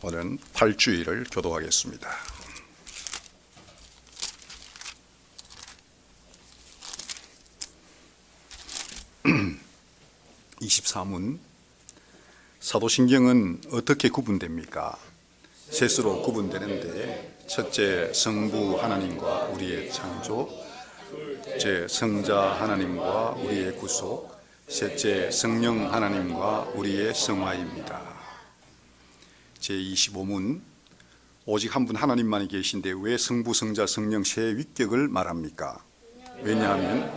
오늘은 팔주일을 교도하겠습니다. 24문 사도신경은 어떻게 구분됩니까? 셋으로 구분되는데 첫째 성부 하나님과 우리의 창조, 둘째 성자 하나님과 우리의 구속, 셋째 성령 하나님과 우리의 성화입니다. 제25문 오직 한 분 하나님만이 계신데 왜 성부, 성자, 성령 세 위격을 말합니까? 왜냐하면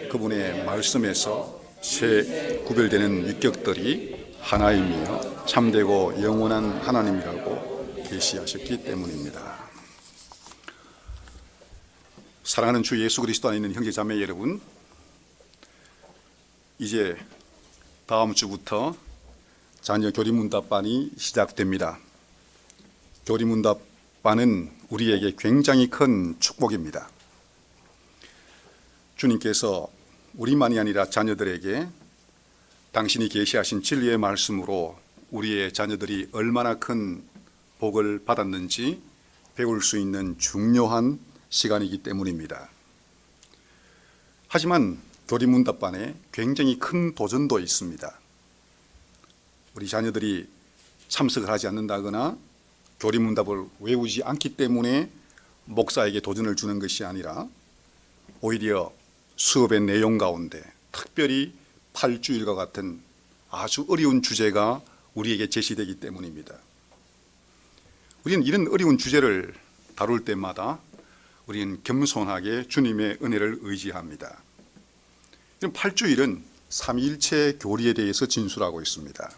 그분의 말씀에서 세 구별되는 위격들이 하나이며 참되고 영원한 하나님이라고 계시하셨기 때문입니다. 사랑하는 주 예수 그리스도 안에 있는 형제 자매 여러분, 이제 다음 주부터 자녀 교리문답반이 시작됩니다. 교리문답반은 우리에게 굉장히 큰 축복입니다. 주님께서 우리만이 아니라 자녀들에게 당신이 계시하신 진리의 말씀으로 우리의 자녀들이 얼마나 큰 복을 받았는지 배울 수 있는 중요한 시간이기 때문입니다. 하지만 교리문답반에 굉장히 큰 도전도 있습니다. 우리 자녀들이 참석을 하지 않는다거나 교리문답을 외우지 않기 때문에 목사에게 도전을 주는 것이 아니라 오히려 수업의 내용 가운데 특별히 팔주일과 같은 아주 어려운 주제가 우리에게 제시되기 때문입니다. 우리는 이런 어려운 주제를 다룰 때마다 우리는 겸손하게 주님의 은혜를 의지합니다. 팔주일은 삼위일체 교리에 대해서 진술하고 있습니다.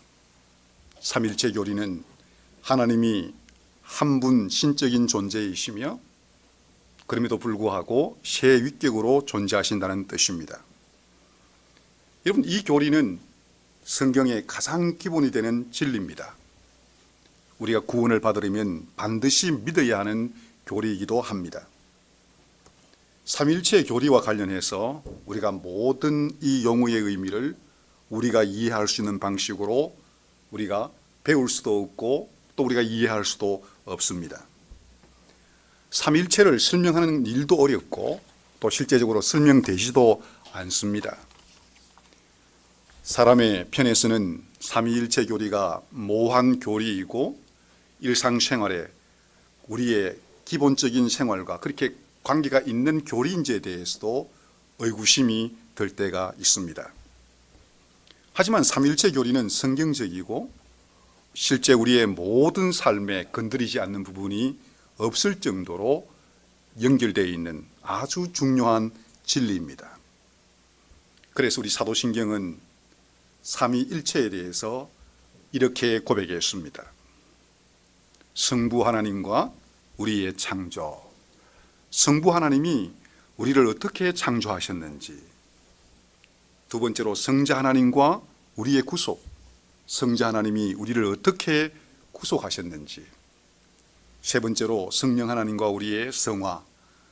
삼위일체 교리는 하나님이 한 분 신적인 존재이시며 그럼에도 불구하고 세 위격으로 존재하신다는 뜻입니다. 여러분, 이 교리는 성경의 가장 기본이 되는 진리입니다. 우리가 구원을 받으려면 반드시 믿어야 하는 교리이기도 합니다. 삼위일체 교리와 관련해서 우리가 모든 이 용어의 의미를 우리가 이해할 수 있는 방식으로 우리가 배울 수도 없고 또 우리가 이해할 수도 없습니다. 삼위일체를 설명하는 일도 어렵고 또 실제적으로 설명되지도 않습니다. 사람의 편에서는 삼위일체 교리가 모호한 교리이고 일상생활에 우리의 기본적인 생활과 그렇게 관계가 있는 교리인지에 대해서도 의구심이 들 때가 있습니다. 하지만 삼위일체 교리는 성경적이고 실제 우리의 모든 삶에 건드리지 않는 부분이 없을 정도로 연결되어 있는 아주 중요한 진리입니다. 그래서 우리 사도신경은 삼위일체에 대해서 이렇게 고백했습니다. 성부 하나님과 우리의 창조, 성부 하나님이 우리를 어떻게 창조하셨는지, 두 번째로 성자 하나님과 우리의 구속, 성자 하나님이 우리를 어떻게 구속하셨는지, 세 번째로 성령 하나님과 우리의 성화,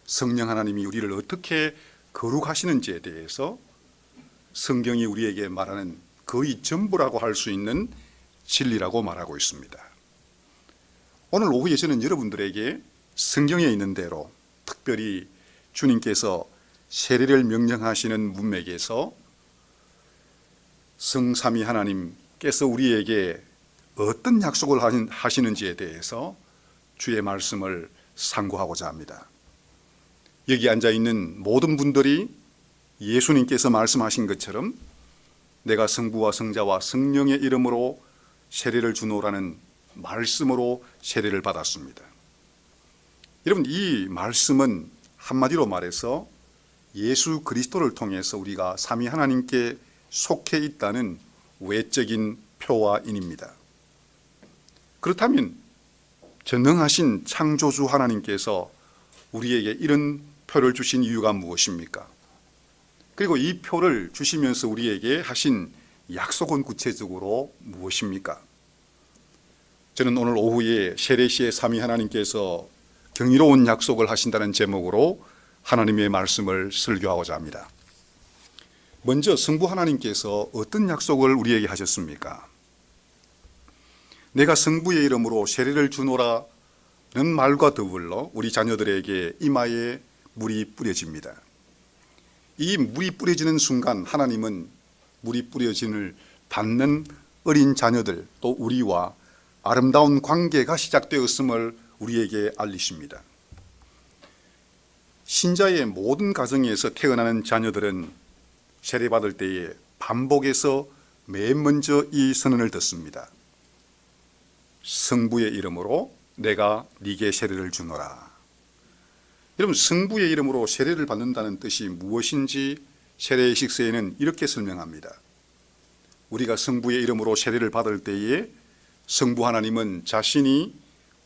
성령 하나님이 우리를 어떻게 거룩하시는지에 대해서 성경이 우리에게 말하는 거의 전부라고 할 수 있는 진리라고 말하고 있습니다. 오늘 오후에 저는 여러분들에게 성경에 있는 대로 특별히 주님께서 세례를 명령하시는 문맥에서 성삼위 하나님께서 우리에게 어떤 약속을 하시는지에 대해서 주의 말씀을 상고하고자 합니다. 여기 앉아있는 모든 분들이 예수님께서 말씀하신 것처럼 내가 성부와 성자와 성령의 이름으로 세례를 주노라는 말씀으로 세례를 받았습니다. 여러분, 이 말씀은 한마디로 말해서 예수 그리스도를 통해서 우리가 삼위 하나님께 속해 있다는 외적인 표와 인입니다. 그렇다면 전능하신 창조주 하나님께서 우리에게 이런 표를 주신 이유가 무엇입니까? 그리고 이 표를 주시면서 우리에게 하신 약속은 구체적으로 무엇입니까? 저는 오늘 오후에 세례시에 삼위 하나님께서 경이로운 약속을 하신다는 제목으로 하나님의 말씀을 설교하고자 합니다. 먼저 성부 하나님께서 어떤 약속을 우리에게 하셨습니까? 내가 성부의 이름으로 세례를 주노라는 말과 더불어 우리 자녀들에게 이마에 물이 뿌려집니다. 이 물이 뿌려지는 순간 하나님은 물이 뿌려짐을 받는 어린 자녀들 또 우리와 아름다운 관계가 시작되었음을 우리에게 알리십니다. 신자의 모든 가정에서 태어나는 자녀들은 세례받을 때에 반복해서 맨 먼저 이 선언을 듣습니다. 성부의 이름으로 내가 네게 세례를 주노라. 여러분, 성부의 이름으로 세례를 받는다는 뜻이 무엇인지 세례의 식서에는 이렇게 설명합니다. 우리가 성부의 이름으로 세례를 받을 때에 성부 하나님은 자신이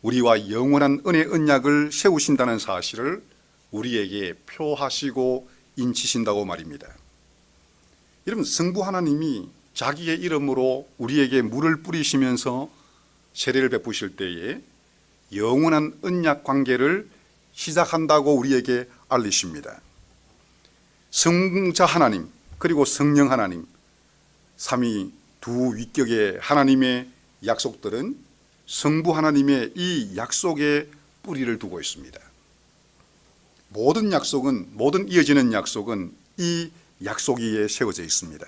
우리와 영원한 은혜 언약을 세우신다는 사실을 우리에게 표하시고 인치신다고 말입니다. 여러분, 성부 하나님이 자기의 이름으로 우리에게 물을 뿌리시면서 세례를 베푸실 때에 영원한 언약 관계를 시작한다고 우리에게 알리십니다. 성자 하나님 그리고 성령 하나님, 삼위 두 위격의 하나님의 약속들은 성부 하나님의 이 약속에 뿌리를 두고 있습니다. 모든 약속은, 모든 이어지는 약속은 이 약속 위에 세워져 있습니다.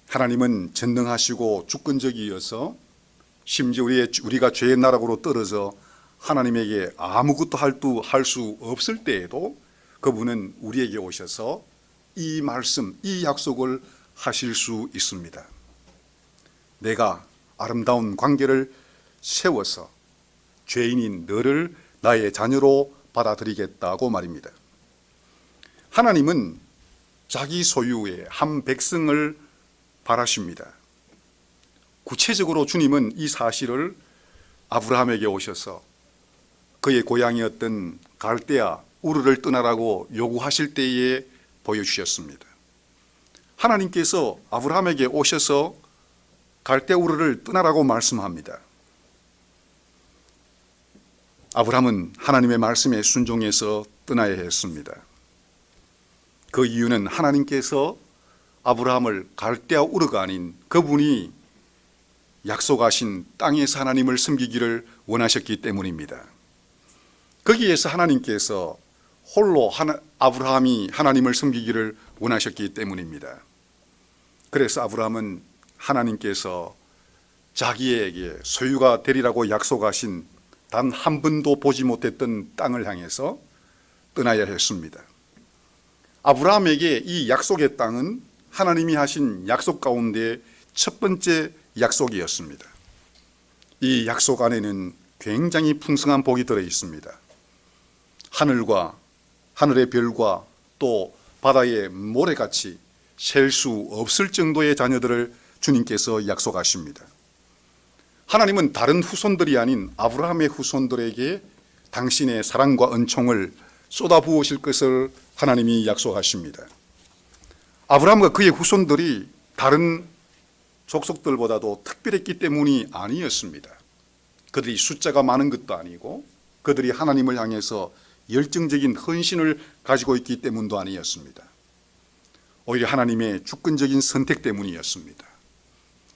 하나님은 전능하시고 주권적이어서 심지어 우리가 죄의 나락으로 떨어져 하나님에게 아무것도 할 수 없을 때에도 그분은 우리에게 오셔서 이 말씀, 이 약속을 하실 수 있습니다. 내가 아름다운 관계를 세워서 죄인인 너를 나의 자녀로 받아들이겠다고 말입니다. 하나님은 자기 소유의 한 백성을 바라십니다. 구체적으로 주님은 이 사실을 아브라함에게 오셔서 그의 고향이었던 갈대아 우르를 떠나라고 요구하실 때에 보여주셨습니다. 하나님께서 아브라함에게 오셔서 갈대아 우르를 떠나라고 말씀합니다. 아브라함은 하나님의 말씀에 순종해서 떠나야 했습니다. 그 이유는 하나님께서 아브라함을 갈대아 우르가 아닌 그분이 약속하신 땅에서 하나님을 섬기기를 원하셨기 때문입니다. 거기에서 하나님께서 홀로 아브라함이 하나님을 섬기기를 원하셨기 때문입니다. 그래서 아브라함은 하나님께서 자기에게 소유가 되리라고 약속하신 단 한 번도 보지 못했던 땅을 향해서 떠나야 했습니다. 아브라함에게 이 약속의 땅은 하나님이 하신 약속 가운데 첫 번째 약속이었습니다. 이 약속 안에는 굉장히 풍성한 복이 들어 있습니다. 하늘과 하늘의 별과 또 바다의 모래같이 셀 수 없을 정도의 자녀들을 주님께서 약속하십니다. 하나님은 다른 후손들이 아닌 아브라함의 후손들에게 당신의 사랑과 은총을 쏟아부으실 것을 하나님이 약속하십니다. 아브라함과 그의 후손들이 다른 족속들보다도 특별했기 때문이 아니었습니다. 그들이 숫자가 많은 것도 아니고 그들이 하나님을 향해서 열정적인 헌신을 가지고 있기 때문도 아니었습니다. 오히려 하나님의 주권적인 선택 때문이었습니다.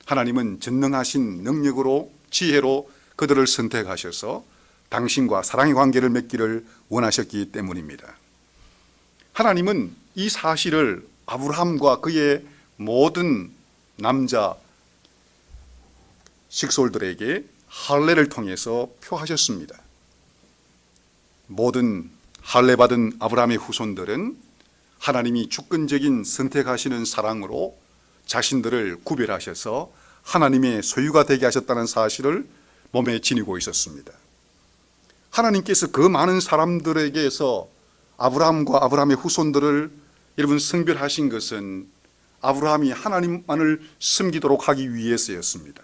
하나님은 전능하신 능력으로 지혜로 그들을 선택하셔서 당신과 사랑의 관계를 맺기를 원하셨기 때문입니다. 하나님은 이 사실을 아브라함과 그의 모든 남자 식솔들에게 할례를 통해서 표하셨습니다. 모든 할례 받은 아브라함의 후손들은 하나님이 주권적인 선택하시는 사랑으로 자신들을 구별하셔서 하나님의 소유가 되게 하셨다는 사실을 몸에 지니고 있었습니다. 하나님께서 그 많은 사람들에게서 아브라함과 아브라함의 후손들을 여러분 성별하신 것은 아브라함이 하나님만을 섬기도록 하기 위해서였습니다.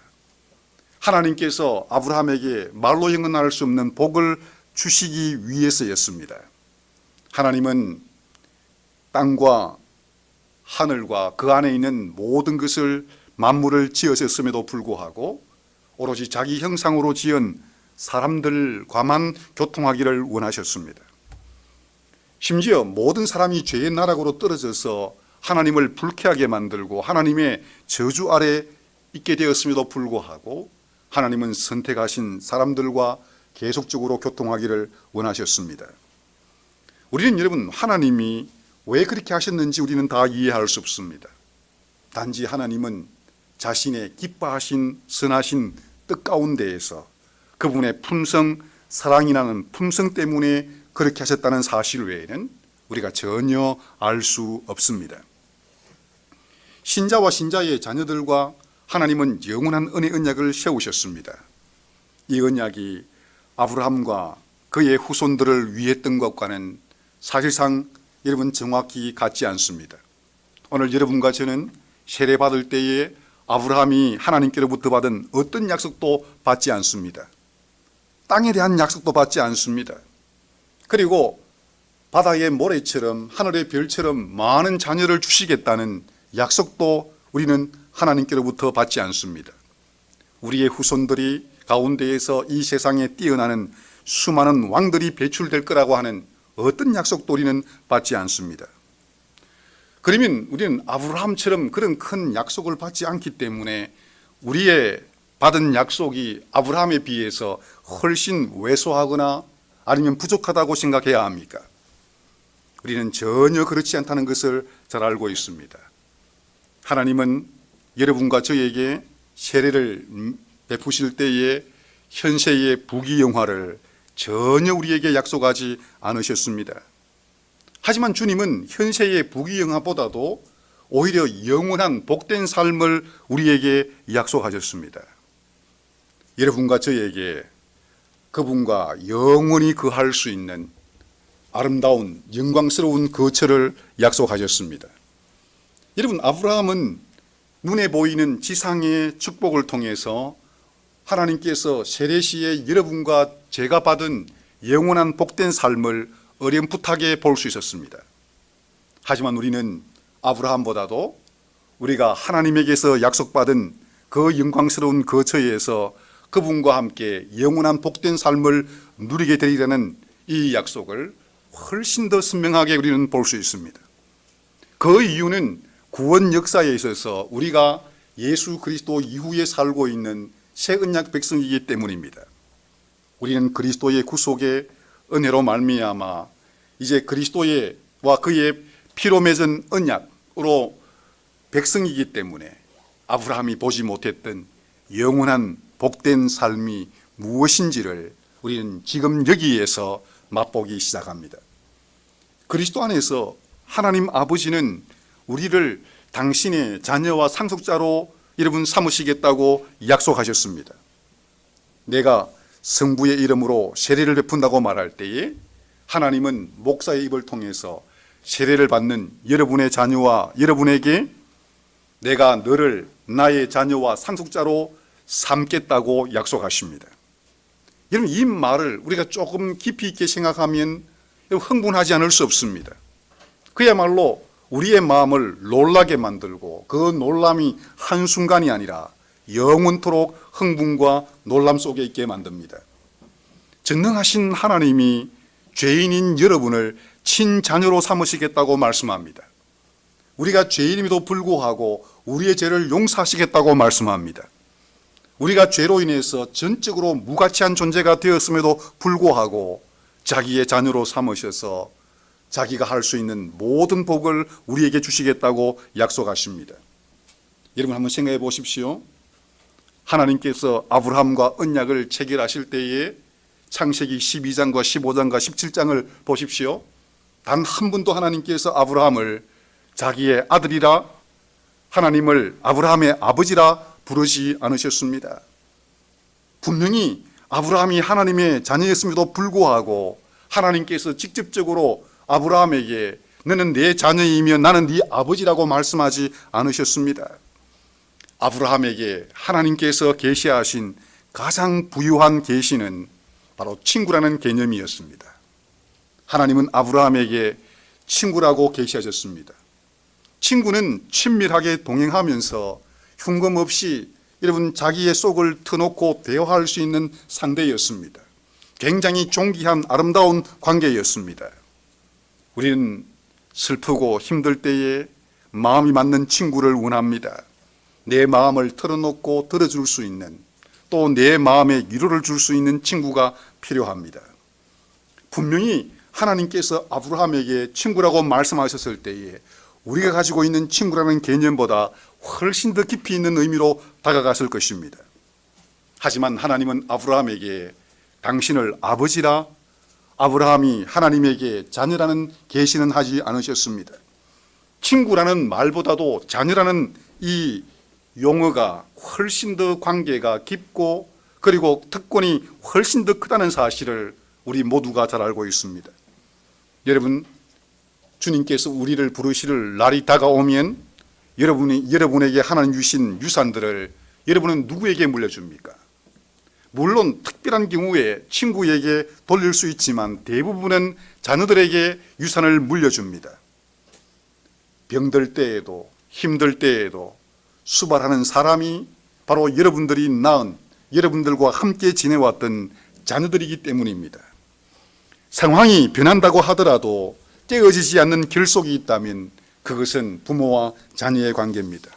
하나님께서 아브라함에게 말로 형언할 수 없는 복을 주시기 위해서였습니다. 하나님은 땅과 하늘과 그 안에 있는 모든 것을 만물을 지으셨음에도 불구하고 오로지 자기 형상으로 지은 사람들과만 교통하기를 원하셨습니다. 심지어 모든 사람이 죄의 나락으로 떨어져서 하나님을 불쾌하게 만들고 하나님의 저주 아래 있게 되었음에도 불구하고 하나님은 선택하신 사람들과 계속적으로 교통하기를 원하셨습니다. 우리는 여러분, 하나님이 왜 그렇게 하셨는지 우리는 다 이해할 수 없습니다. 단지 하나님은 자신의 기뻐하신 선하신 뜻 가운데에서 그분의 품성, 사랑이 나는 품성 때문에 그렇게 하셨다는 사실 외에는 우리가 전혀 알 수 없습니다. 신자와 신자의 자녀들과 하나님은 영원한 은혜 언약을 세우셨습니다. 이 언약이 아브라함과 그의 후손들을 위했던 것과는 사실상 여러분 정확히 같지 않습니다. 오늘 여러분과 저는 세례받을 때에 아브라함이 하나님께로부터 받은 어떤 약속도 받지 않습니다. 땅에 대한 약속도 받지 않습니다. 그리고 바다의 모래처럼 하늘의 별처럼 많은 자녀를 주시겠다는 약속도 우리는 하나님께로부터 받지 않습니다. 우리의 후손들이 가운데에서 이 세상에 뛰어나는 수많은 왕들이 배출될 거라고 하는 어떤 약속도 우리는 받지 않습니다. 그러면 우리는 아브라함처럼 그런 큰 약속을 받지 않기 때문에 우리의 받은 약속이 아브라함에 비해서 훨씬 왜소하거나 아니면 부족하다고 생각해야 합니까? 우리는 전혀 그렇지 않다는 것을 잘 알고 있습니다. 하나님은 여러분과 저에게 세례를 베푸실 때에 현세의 부귀영화를 전혀 우리에게 약속하지 않으셨습니다. 하지만 주님은 현세의 부귀영화보다도 오히려 영원한 복된 삶을 우리에게 약속하셨습니다. 여러분과 저에게 그분과 영원히 거할 수 있는 아름다운 영광스러운 거처를 약속하셨습니다. 여러분, 아브라함은 눈에 보이는 지상의 축복을 통해서 하나님께서 세례시에 여러분과 제가 받은 영원한 복된 삶을 어렴풋하게 볼 수 있었습니다. 하지만 우리는 아브라함보다도 우리가 하나님에게서 약속받은 그 영광스러운 거처에서 그분과 함께 영원한 복된 삶을 누리게 되리라는 이 약속을 훨씬 더 선명하게 우리는 볼 수 있습니다. 그 이유는 구원 역사에 있어서 우리가 예수 그리스도 이후에 살고 있는 새 언약 백성이기 때문입니다. 우리는 그리스도의 구속의 은혜로 말미암아 이제 그리스도와 그의 피로 맺은 언약으로 백성이기 때문에 아브라함이 보지 못했던 영원한 복된 삶이 무엇인지를 우리는 지금 여기에서 맛보기 시작합니다. 그리스도 안에서 하나님 아버지는 우리를 당신의 자녀와 상속자로 여러분 삼으시겠다고 약속하셨습니다. 내가 성부의 이름으로 세례를 베푼다고 말할 때에 하나님은 목사의 입을 통해서 세례를 받는 여러분의 자녀와 여러분에게 내가 너를 나의 자녀와 상속자로 삼겠다고 약속하십니다. 여러분, 이 말을 우리가 조금 깊이 있게 생각하면 흥분하지 않을 수 없습니다. 그야말로 우리의 마음을 놀라게 만들고 그 놀람이 한순간이 아니라 영원토록 흥분과 놀람 속에 있게 만듭니다. 전능하신 하나님이 죄인인 여러분을 친자녀로 삼으시겠다고 말씀합니다. 우리가 죄인임에도 불구하고 우리의 죄를 용서하시겠다고 말씀합니다. 우리가 죄로 인해서 전적으로 무가치한 존재가 되었음에도 불구하고 자기의 자녀로 삼으셔서 자기가 할 수 있는 모든 복을 우리에게 주시겠다고 약속하십니다. 여러분 한번 생각해 보십시오. 하나님께서 아브라함과 언약을 체결하실 때에 창세기 12장과 15장과 17장을 보십시오. 단 한 번도 하나님께서 아브라함을 자기의 아들이라 하나님을 아브라함의 아버지라 부르지 않으셨습니다. 분명히 아브라함이 하나님의 자녀였음에도 불구하고 하나님께서 직접적으로 아브라함에게 너는 내 자녀이며 나는 네 아버지라고 말씀하지 않으셨습니다. 아브라함에게 하나님께서 계시하신 가장 부유한 계시는 바로 친구라는 개념이었습니다. 하나님은 아브라함에게 친구라고 계시하셨습니다. 친구는 친밀하게 동행하면서 흉금 없이 여러분 자기의 속을 터놓고 대화할 수 있는 상대였습니다. 굉장히 존귀한 아름다운 관계였습니다. 우리는 슬프고 힘들 때에 마음이 맞는 친구를 원합니다. 내 마음을 털어놓고 들어줄 수 있는, 또 내 마음에 위로를 줄 수 있는 친구가 필요합니다. 분명히 하나님께서 아브라함에게 친구라고 말씀하셨을 때에 우리가 가지고 있는 친구라는 개념보다 훨씬 더 깊이 있는 의미로 다가갔을 것입니다. 하지만 하나님은 아브라함에게 당신을 아버지라, 아브라함이 하나님에게 자녀라는 계시는 하지 않으셨습니다. 친구라는 말보다도 자녀라는 이 용어가 훨씬 더 관계가 깊고 그리고 특권이 훨씬 더 크다는 사실을 우리 모두가 잘 알고 있습니다. 여러분, 주님께서 우리를 부르실 날이 다가오면 여러분에게 하나님 주신 유산들을 여러분은 누구에게 물려줍니까? 물론 특별한 경우에 친구에게 돌릴 수 있지만 대부분은 자녀들에게 유산을 물려줍니다. 병들 때에도 힘들 때에도 수발하는 사람이 바로 여러분들이 낳은 여러분들과 함께 지내왔던 자녀들이기 때문입니다. 상황이 변한다고 하더라도 깨어지지 않는 결속이 있다면 그것은 부모와 자녀의 관계입니다.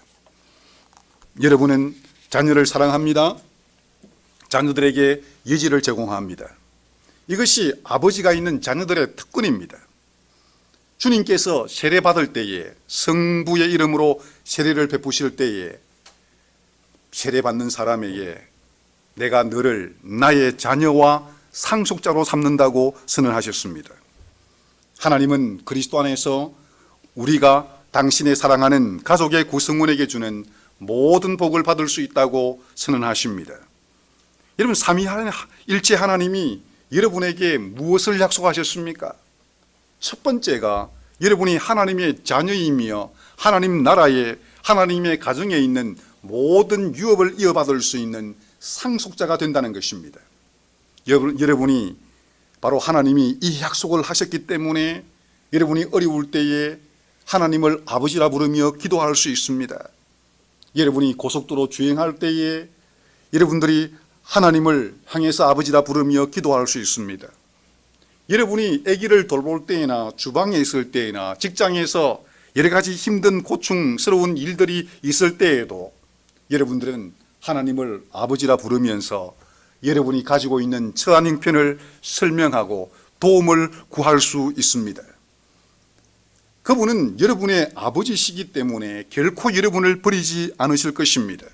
여러분은 자녀를 사랑합니다. 자녀들에게 예지를 제공합니다. 이것이 아버지가 있는 자녀들의 특권입니다. 주님께서 세례 받을 때에 성부의 이름으로 세례를 베푸실 때에 세례 받는 사람에게 내가 너를 나의 자녀와 상속자로 삼는다고 선언하셨습니다. 하나님은 그리스도 안에서 우리가 당신의 사랑하는 가족의 구성원에게 주는 모든 복을 받을 수 있다고 선언하십니다. 여러분, 삼위일체 하나님이 여러분에게 무엇을 약속하셨습니까? 첫 번째가 여러분이 하나님의 자녀이며 하나님 나라에 하나님의 가정에 있는 모든 유업을 이어받을 수 있는 상속자가 된다는 것입니다. 여러분이 바로 하나님이 이 약속을 하셨기 때문에 여러분이 어려울 때에 하나님을 아버지라 부르며 기도할 수 있습니다. 여러분이 고속도로 주행할 때에 여러분들이 하나님을 향해서 아버지라 부르며 기도할 수 있습니다. 여러분이 아기를 돌볼 때나 주방에 있을 때나 직장에서 여러 가지 힘든 고충스러운 일들이 있을 때에도 여러분들은 하나님을 아버지라 부르면서 여러분이 가지고 있는 처한 형편을 설명하고 도움을 구할 수 있습니다. 그분은 여러분의 아버지시기 때문에 결코 여러분을 버리지 않으실 것입니다.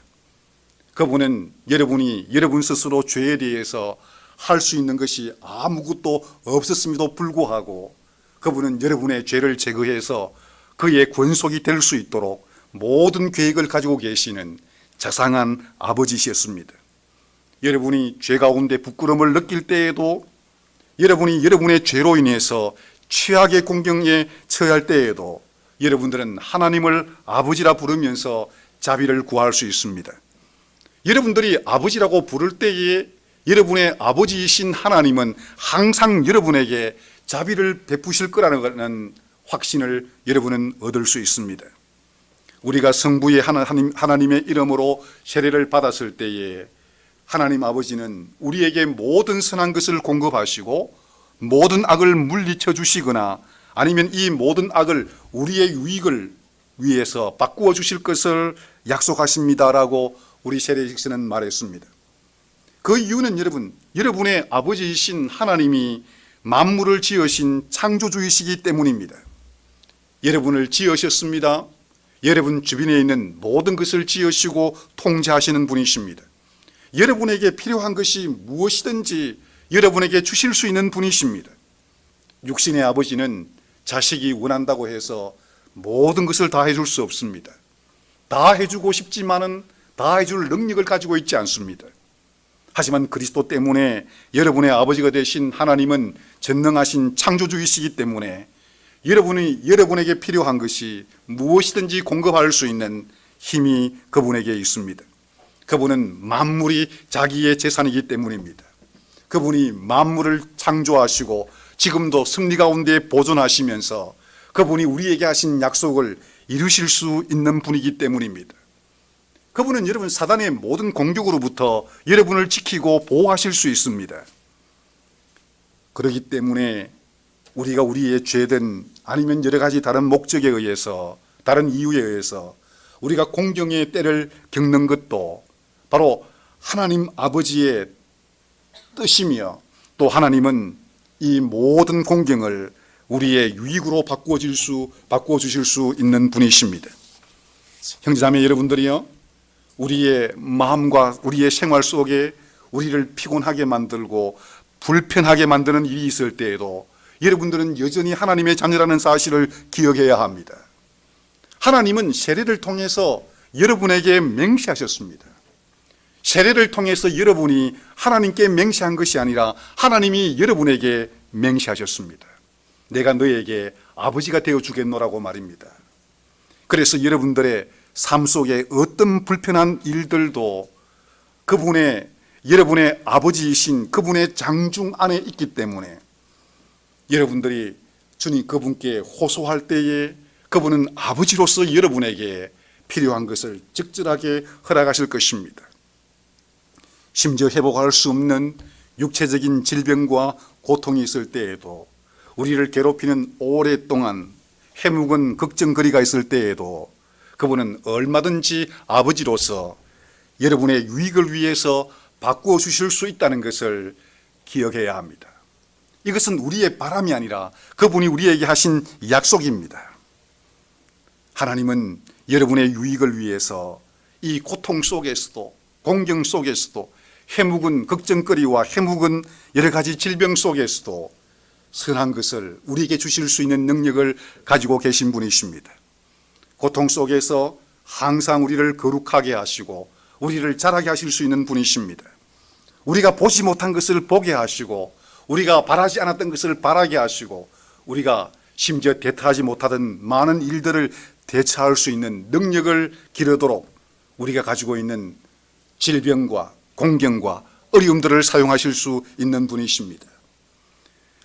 그분은 여러분이 여러분 스스로 죄에 대해서 할 수 있는 것이 아무것도 없었음에도 불구하고 그분은 여러분의 죄를 제거해서 그의 권속이 될 수 있도록 모든 계획을 가지고 계시는 자상한 아버지셨습니다. 여러분이 죄 가운데 부끄러움을 느낄 때에도 여러분이 여러분의 죄로 인해서 최악의 공경에 처할 때에도 여러분들은 하나님을 아버지라 부르면서 자비를 구할 수 있습니다. 여러분들이 아버지라고 부를 때에 여러분의 아버지이신 하나님은 항상 여러분에게 자비를 베푸실 거라는 확신을 여러분은 얻을 수 있습니다. 우리가 성부의 하나님의 이름으로 세례를 받았을 때에 하나님 아버지는 우리에게 모든 선한 것을 공급하시고 모든 악을 물리쳐 주시거나 아니면 이 모든 악을 우리의 유익을 위해서 바꾸어 주실 것을 약속하십니다라고 우리 세례식서는 말했습니다. 그 이유는 여러분의 아버지이신 하나님이 만물을 지으신 창조주이시기 때문입니다. 여러분을 지으셨습니다. 여러분 주변에 있는 모든 것을 지으시고 통제하시는 분이십니다. 여러분에게 필요한 것이 무엇이든지 여러분에게 주실 수 있는 분이십니다. 육신의 아버지는 자식이 원한다고 해서 모든 것을 다 해줄 수 없습니다. 다 해주고 싶지만은 다 해줄 능력을 가지고 있지 않습니다. 하지만 그리스도 때문에 여러분의 아버지가 되신 하나님은 전능하신 창조주이시기 때문에 여러분에게 필요한 것이 무엇이든지 공급할 수 있는 힘이 그분에게 있습니다. 그분은 만물이 자기의 재산이기 때문입니다. 그분이 만물을 창조하시고 지금도 승리 가운데 보존하시면서 그분이 우리에게 하신 약속을 이루실 수 있는 분이기 때문입니다. 그분은 여러분 사단의 모든 공격으로부터 여러분을 지키고 보호하실 수 있습니다. 그렇기 때문에 우리가 우리의 죄든 아니면 여러 가지 다른 목적에 의해서 다른 이유에 의해서 우리가 공경의 때를 겪는 것도 바로 하나님 아버지의 뜻이며 또 하나님은 이 모든 공경을 우리의 유익으로 바꿔주실 수 있는 분이십니다. 형제자매 여러분들이요, 우리의 마음과 우리의 생활 속에 우리를 피곤하게 만들고 불편하게 만드는 일이 있을 때에도 여러분들은 여전히 하나님의 자녀라는 사실을 기억해야 합니다. 하나님은 세례를 통해서 여러분에게 맹세하셨습니다. 세례를 통해서 여러분이 하나님께 맹세한 것이 아니라 하나님이 여러분에게 맹세하셨습니다. 내가 너에게 아버지가 되어 주겠노라고 말입니다. 그래서 여러분들의 삶 속에 어떤 불편한 일들도 여러분의 아버지이신 그분의 장중 안에 있기 때문에 여러분들이 주님 그분께 호소할 때에 그분은 아버지로서 여러분에게 필요한 것을 적절하게 허락하실 것입니다. 심지어 회복할 수 없는 육체적인 질병과 고통이 있을 때에도, 우리를 괴롭히는 오랫동안 해묵은 걱정거리가 있을 때에도 그분은 얼마든지 아버지로서 여러분의 유익을 위해서 바꾸어 주실 수 있다는 것을 기억해야 합니다. 이것은 우리의 바람이 아니라 그분이 우리에게 하신 약속입니다. 하나님은 여러분의 유익을 위해서 이 고통 속에서도, 공경 속에서도, 해묵은 걱정거리와 해묵은 여러 가지 질병 속에서도 선한 것을 우리에게 주실 수 있는 능력을 가지고 계신 분이십니다. 고통 속에서 항상 우리를 거룩하게 하시고 우리를 자라게 하실 수 있는 분이십니다. 우리가 보지 못한 것을 보게 하시고 우리가 바라지 않았던 것을 바라게 하시고 우리가 심지어 대처하지 못하던 많은 일들을 대처할 수 있는 능력을 기르도록 우리가 가지고 있는 질병과 공경과 어려움들을 사용하실 수 있는 분이십니다.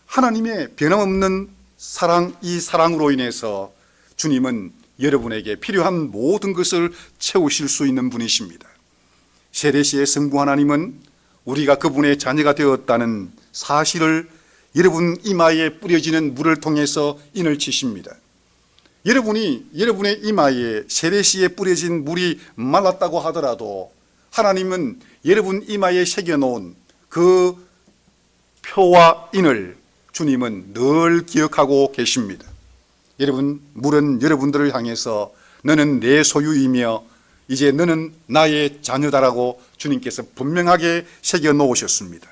하나님의 변함없는 사랑, 이 사랑으로 인해서 주님은 여러분에게 필요한 모든 것을 채우실 수 있는 분이십니다. 세례시의 성부 하나님은 우리가 그분의 자녀가 되었다는 사실을 여러분 이마에 뿌려지는 물을 통해서 인을 치십니다. 여러분의 이마에 세례시에 뿌려진 물이 말랐다고 하더라도 하나님은 여러분 이마에 새겨놓은 그 표와 인을 주님은 늘 기억하고 계십니다. 여러분, 물은 여러분들을 향해서 너는 내 소유이며 이제 너는 나의 자녀다라고 주님께서 분명하게 새겨놓으셨습니다.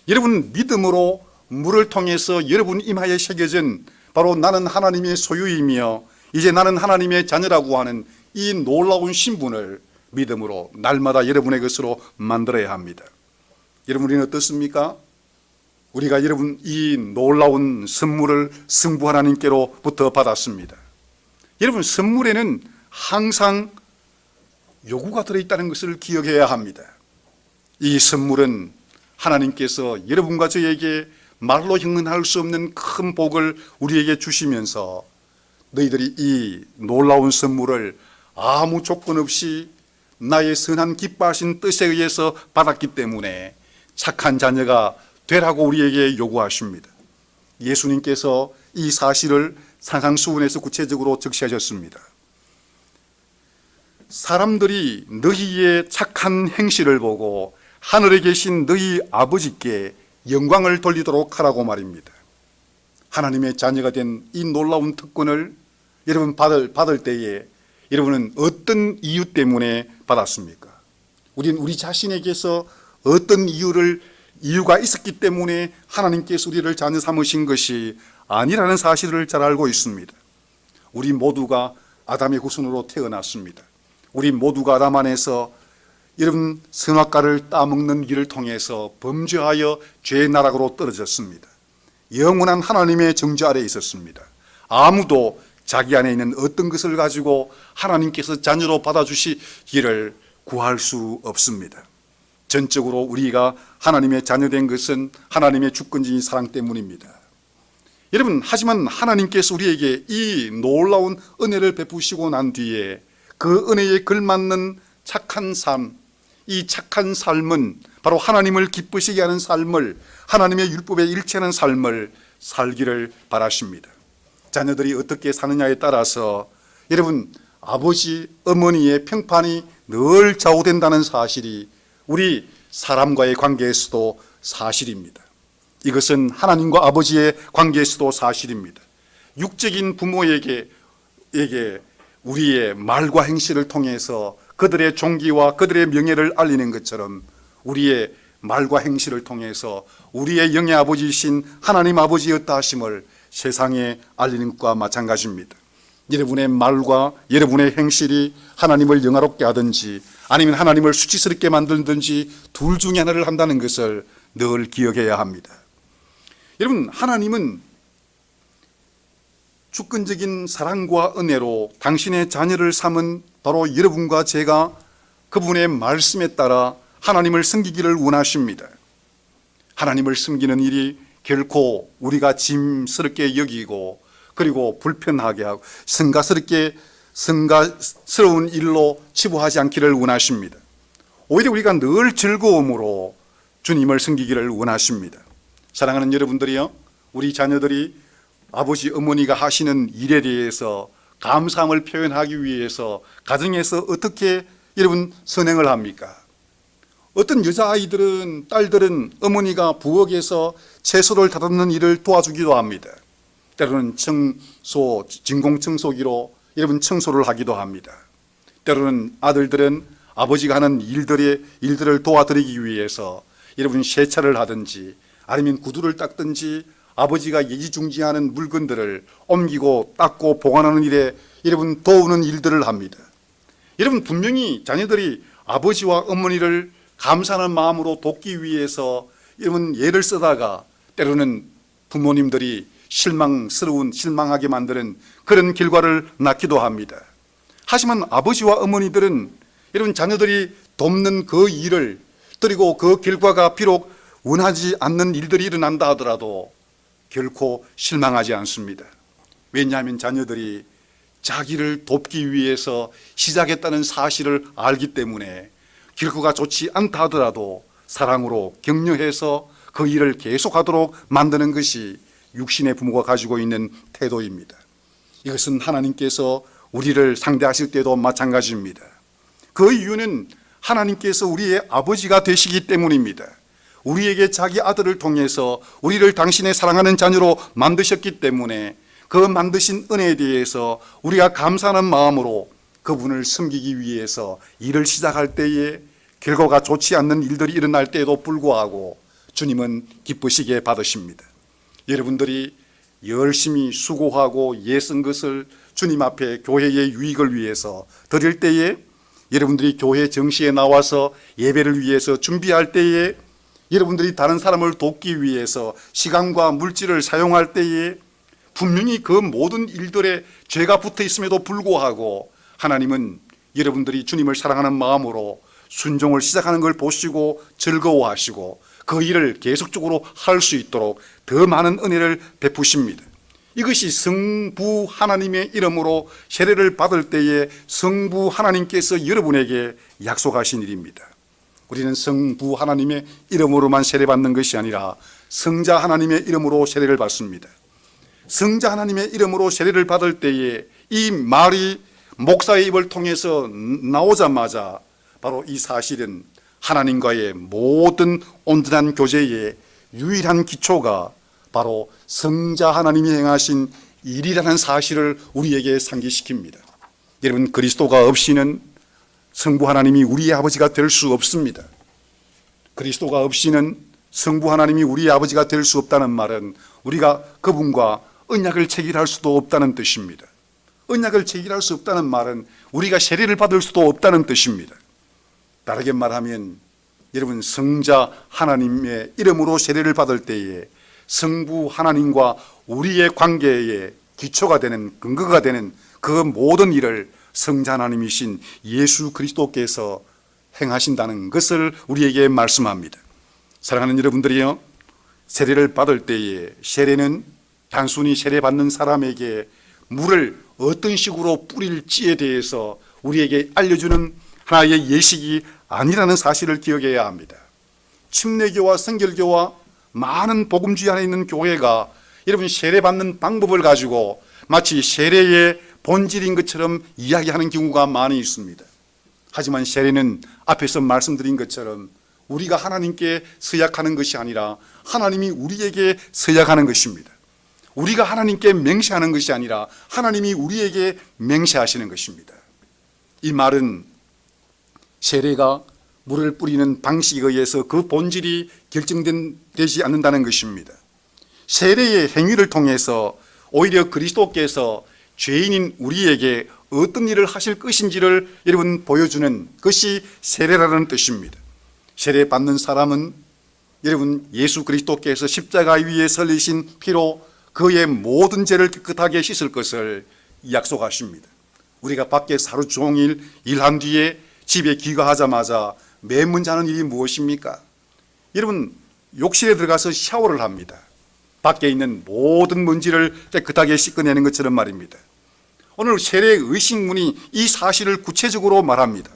여러분, 믿음으로 물을 통해서 여러분 이마에 새겨진 바로 나는 하나님의 소유이며 이제 나는 하나님의 자녀라고 하는 이 놀라운 신분을 믿음으로 날마다 여러분의 것으로 만들어야 합니다. 여러분, 우리는 어떻습니까? 우리가 여러분 이 놀라운 선물을 성부 하나님께로부터 받았습니다. 여러분, 선물에는 항상 요구가 들어있다는 것을 기억해야 합니다. 이 선물은 하나님께서 여러분과 저에게 말로 형언할 수 없는 큰 복을 우리에게 주시면서 너희들이 이 놀라운 선물을 아무 조건 없이 나의 선한 기뻐하신 뜻에 의해서 받았기 때문에 착한 자녀가 되라고 우리에게 요구하십니다. 예수님께서 이 사실을 산상수훈에서 구체적으로 적시하셨습니다. 사람들이 너희의 착한 행실을 보고 하늘에 계신 너희 아버지께 영광을 돌리도록 하라고 말입니다. 하나님의 자녀가 된 이 놀라운 특권을 여러분 받을 때에 여러분은 어떤 이유 때문에 받았습니까? 우리는 우리 자신에게서 어떤 이유가 있었기 때문에 하나님께서 우리를 자녀 삼으신 것이 아니라는 사실을 잘 알고 있습니다. 우리 모두가 아담의 후손으로 태어났습니다. 우리 모두가 아담 안에서 여러분 선악과를 따먹는 일을 통해서 범죄하여 죄의 나락으로 떨어졌습니다. 영원한 하나님의 정죄 아래에 있었습니다. 아무도 자기 안에 있는 어떤 것을 가지고 하나님께서 자녀로 받아주시기를 구할 수 없습니다. 전적으로 우리가 하나님의 자녀된 것은 하나님의 주권적인 사랑 때문입니다. 여러분, 하지만 하나님께서 우리에게 이 놀라운 은혜를 베푸시고 난 뒤에 그 은혜에 걸맞는 착한 삶, 이 착한 삶은 바로 하나님을 기쁘시게 하는 삶을, 하나님의 율법에 일치하는 삶을 살기를 바라십니다. 자녀들이 어떻게 사느냐에 따라서 여러분 아버지, 어머니의 평판이 늘 좌우된다는 사실이 우리 사람과의 관계에서도 사실입니다. 이것은 하나님과 아버지의 관계에서도 사실입니다. 육적인 부모에게 우리의 말과 행실을 통해서 그들의 존귀와 그들의 명예를 알리는 것처럼 우리의 말과 행실을 통해서 우리의 영의 아버지이신 하나님 아버지였다 하심을 세상에 알리는 것과 마찬가지입니다. 여러분의 말과 여러분의 행실이 하나님을 영화롭게 하든지 아니면 하나님을 수치스럽게 만들든지 둘 중에 하나를 한다는 것을 늘 기억해야 합니다. 여러분, 하나님은 주권적인 사랑과 은혜로 당신의 자녀를 삼은 바로 여러분과 제가 그분의 말씀에 따라 하나님을 섬기기를 원하십니다. 하나님을 섬기는 일이 결코 우리가 짐스럽게 여기고 그리고 불편하게 하고 성가스러운 일로 치부하지 않기를 원하십니다. 오히려 우리가 늘 즐거움으로 주님을 섬기기를 원하십니다. 사랑하는 여러분들이요, 우리 자녀들이 아버지 어머니가 하시는 일에 대해서 감사함을 표현하기 위해서 가정에서 어떻게 여러분 선행을 합니까? 어떤 여자아이들은, 딸들은 어머니가 부엌에서 채소를 다듬는 일을 도와주기도 합니다. 때로는 진공청소기로 여러분 청소를 하기도 합니다. 때로는 아들들은 아버지가 하는 일들을 도와드리기 위해서 여러분 세차를 하든지 아니면 구두를 닦든지 아버지가 예지중지하는 물건들을 옮기고 닦고 보관하는 일에 여러분 도우는 일들을 합니다. 여러분, 분명히 자녀들이 아버지와 어머니를 감사하는 마음으로 돕기 위해서 여러분 예를 쓰다가 때로는 부모님들이 실망하게 만드는 그런 결과를 낳기도 합니다. 하지만 아버지와 어머니들은 여러분 자녀들이 돕는 그 일을 그리고 그 결과가 비록 원하지 않는 일들이 일어난다 하더라도 결코 실망하지 않습니다. 왜냐하면 자녀들이 자기를 돕기 위해서 시작했다는 사실을 알기 때문에 결과가 좋지 않다 하더라도 사랑으로 격려해서 그 일을 계속하도록 만드는 것이 육신의 부모가 가지고 있는 태도입니다. 이것은 하나님께서 우리를 상대하실 때도 마찬가지입니다. 그 이유는 하나님께서 우리의 아버지가 되시기 때문입니다. 우리에게 자기 아들을 통해서 우리를 당신의 사랑하는 자녀로 만드셨기 때문에 그 만드신 은혜에 대해서 우리가 감사하는 마음으로 그분을 섬기기 위해서 일을 시작할 때에 결과가 좋지 않는 일들이 일어날 때에도 불구하고 주님은 기쁘시게 받으십니다. 여러분들이 열심히 수고하고 애쓴 것을 주님 앞에 교회의 유익을 위해서 드릴 때에 여러분들이 교회 정시에 나와서 예배를 위해서 준비할 때에 여러분들이 다른 사람을 돕기 위해서 시간과 물질을 사용할 때에 분명히 그 모든 일들에 죄가 붙어 있음에도 불구하고 하나님은 여러분들이 주님을 사랑하는 마음으로 순종을 시작하는 걸 보시고 즐거워하시고 그 일을 계속적으로 할 수 있도록 더 많은 은혜를 베푸십니다. 이것이 성부 하나님의 이름으로 세례를 받을 때에 성부 하나님께서 여러분에게 약속하신 일입니다. 우리는 성부 하나님의 이름으로만 세례받는 것이 아니라 성자 하나님의 이름으로 세례를 받습니다. 성자 하나님의 이름으로 세례를 받을 때에 이 말이 목사의 입을 통해서 나오자마자 바로 이 사실은 하나님과의 모든 온전한 교제의 유일한 기초가 바로 성자 하나님이 행하신 일이라는 사실을 우리에게 상기시킵니다. 여러분, 그리스도가 없이는 성부 하나님이 우리의 아버지가 될 수 없습니다. 그리스도가 없이는 성부 하나님이 우리의 아버지가 될 수 없다는 말은 우리가 그분과 언약을 체결할 수도 없다는 뜻입니다. 언약을 체결할 수 없다는 말은 우리가 세례를 받을 수도 없다는 뜻입니다. 다르게 말하면 여러분, 성자 하나님의 이름으로 세례를 받을 때에 성부 하나님과 우리의 관계의 기초가 되는, 근거가 되는 그 모든 일을 성자 하나님이신 예수 그리스도께서 행하신다는 것을 우리에게 말씀합니다. 사랑하는 여러분들이요, 세례를 받을 때에 세례는 단순히 세례받는 사람에게 물을 어떤 식으로 뿌릴지에 대해서 우리에게 알려주는 하나의 예식이 아니라는 사실을 기억해야 합니다. 침례교와 성결교와 많은 복음주의 안에 있는 교회가 여러분 세례받는 방법을 가지고 마치 세례의 본질인 것처럼 이야기하는 경우가 많이 있습니다. 하지만 세례는 앞에서 말씀드린 것처럼 우리가 하나님께 서약하는 것이 아니라 하나님이 우리에게 서약하는 것입니다. 우리가 하나님께 맹세하는 것이 아니라 하나님이 우리에게 맹세하시는 것입니다. 이 말은 세례가 물을 뿌리는 방식에 의해서 그 본질이 결정되지 않는다는 것입니다. 세례의 행위를 통해서 오히려 그리스도께서 죄인인 우리에게 어떤 일을 하실 것인지를 여러분 보여주는 것이 세례라는 뜻입니다. 세례 받는 사람은 여러분 예수 그리스도께서 십자가 위에 설리신 피로 그의 모든 죄를 깨끗하게 씻을 것을 약속하십니다. 우리가 밖에 하루 종일 일한 뒤에 집에 귀가하자마자 맨 먼저 하는 일이 무엇입니까? 여러분 욕실에 들어가서 샤워를 합니다. 밖에 있는 모든 먼지를 깨끗하게 씻어내는 것처럼 말입니다. 오늘 세례의 의식문이 이 사실을 구체적으로 말합니다.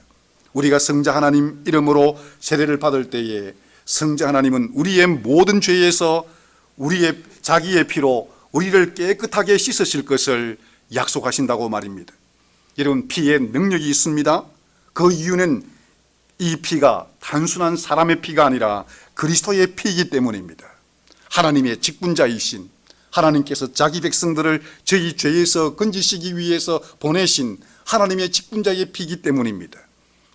우리가 성자 하나님 이름으로 세례를 받을 때에 성자 하나님은 우리의 모든 죄에서 우리의 자기의 피로 우리를 깨끗하게 씻으실 것을 약속하신다고 말입니다. 여러분 피에 능력이 있습니다. 그 이유는 이 피가 단순한 사람의 피가 아니라 그리스도의 피이기 때문입니다. 하나님의 직분자이신 하나님께서 자기 백성들을 저희 죄에서 건지시기 위해서 보내신 하나님의 직분자의 피이기 때문입니다.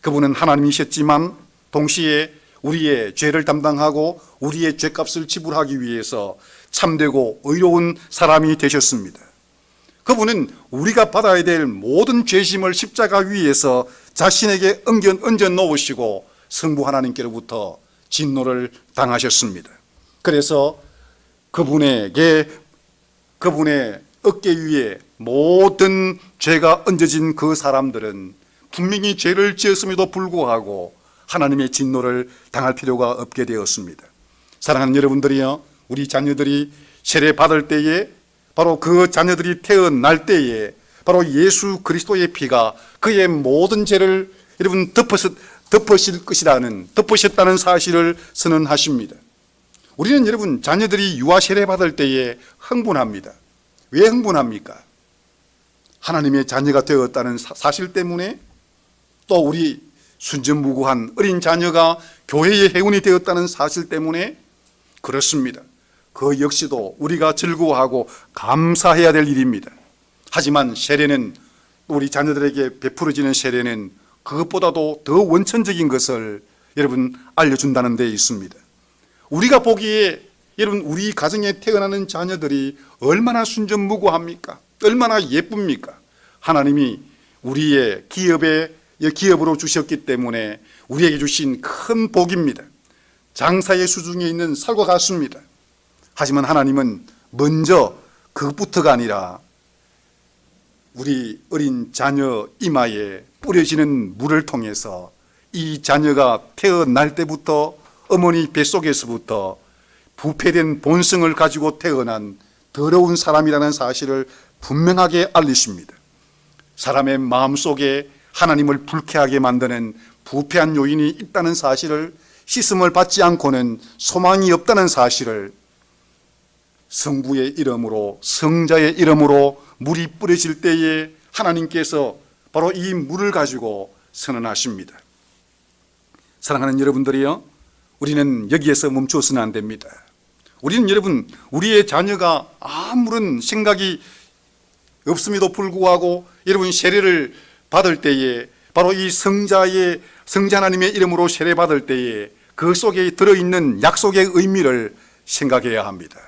그분은 하나님이셨지만 동시에 우리의 죄를 담당하고 우리의 죄값을 지불하기 위해서 참되고 의로운 사람이 되셨습니다. 그분은 우리가 받아야 될 모든 죄짐을 십자가 위에서 자신에게 얹어 놓으시고 성부 하나님께로부터 진노를 당하셨습니다. 그래서 그분의 어깨 위에 모든 죄가 얹어진 그 사람들은 분명히 죄를 지었음에도 불구하고 하나님의 진노를 당할 필요가 없게 되었습니다. 사랑하는 여러분들이요, 우리 자녀들이 세례 받을 때에 바로 그 자녀들이 태어날 때에 바로 예수 그리스도의 피가 그의 모든 죄를 여러분 덮으셨다는 사실을 선언하십니다. 우리는 여러분 자녀들이 유아 세례 받을 때에 흥분합니다. 왜 흥분합니까? 하나님의 자녀가 되었다는 사실 때문에, 또 우리 순전무구한 어린 자녀가 교회의 회원이 되었다는 사실 때문에 그렇습니다. 그 역시도 우리가 즐거워하고 감사해야 될 일입니다. 하지만 세례는, 우리 자녀들에게 베풀어지는 세례는 그것보다도 더 원천적인 것을 여러분 알려준다는 데 있습니다. 우리가 보기에 여러분 우리 가정에 태어나는 자녀들이 얼마나 순전무구합니까? 얼마나 예쁩니까? 하나님이 우리의 기업으로 주셨기 때문에 우리에게 주신 큰 복입니다. 장사의 수중에 있는 살과 같습니다. 하지만 하나님은 먼저 그것부터가 아니라 우리 어린 자녀 이마에 뿌려지는 물을 통해서 이 자녀가 태어날 때부터 어머니 뱃속에서부터 부패된 본성을 가지고 태어난 더러운 사람이라는 사실을 분명하게 알리십니다. 사람의 마음속에 하나님을 불쾌하게 만드는 부패한 요인이 있다는 사실을, 씻음을 받지 않고는 소망이 없다는 사실을 성부의 이름으로, 성자의 이름으로 물이 뿌려질 때에 하나님께서 바로 이 물을 가지고 선언하십니다. 사랑하는 여러분들이요, 우리는 여기에서 멈추어서는 안 됩니다. 우리는 여러분 우리의 자녀가 아무런 생각이 없음에도 불구하고 여러분 세례를 받을 때에 바로 이 성자 하나님의 이름으로 세례 받을 때에 그 속에 들어있는 약속의 의미를 생각해야 합니다.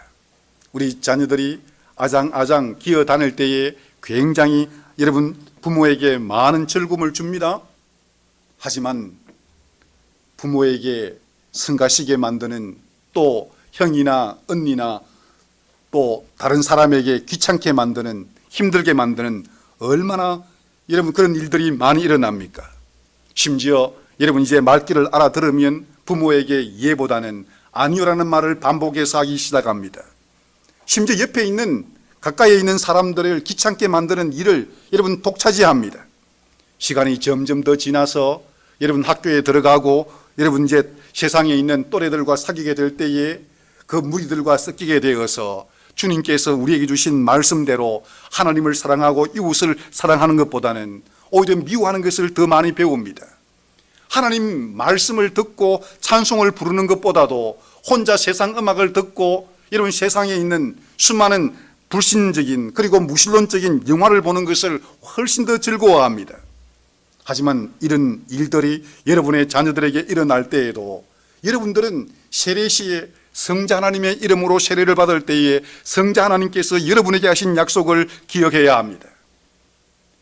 우리 자녀들이 아장아장 기어 다닐 때에 굉장히 여러분 부모에게 많은 즐거움을 줍니다. 하지만 부모에게 성가시게 만드는, 또 형이나 언니나 또 다른 사람에게 귀찮게 만드는, 힘들게 만드는 얼마나 여러분 그런 일들이 많이 일어납니까? 심지어 여러분 이제 말귀를 알아들으면 부모에게 예보다는 아니요라는 말을 반복해서 하기 시작합니다. 심지어 옆에 있는, 가까이에 있는 사람들을 귀찮게 만드는 일을 여러분 독차지합니다. 시간이 점점 더 지나서 여러분 학교에 들어가고 여러분 이제 세상에 있는 또래들과 사귀게 될 때에 그 무리들과 섞이게 되어서 주님께서 우리에게 주신 말씀대로 하나님을 사랑하고 이웃을 사랑하는 것보다는 오히려 미워하는 것을 더 많이 배웁니다. 하나님 말씀을 듣고 찬송을 부르는 것보다도 혼자 세상 음악을 듣고 이런 세상에 있는 수많은 불신적인 그리고 무신론적인 영화를 보는 것을 훨씬 더 즐거워합니다. 하지만 이런 일들이 여러분의 자녀들에게 일어날 때에도 여러분들은 세례 시에 성자 하나님의 이름으로 세례를 받을 때에 성자 하나님께서 여러분에게 하신 약속을 기억해야 합니다.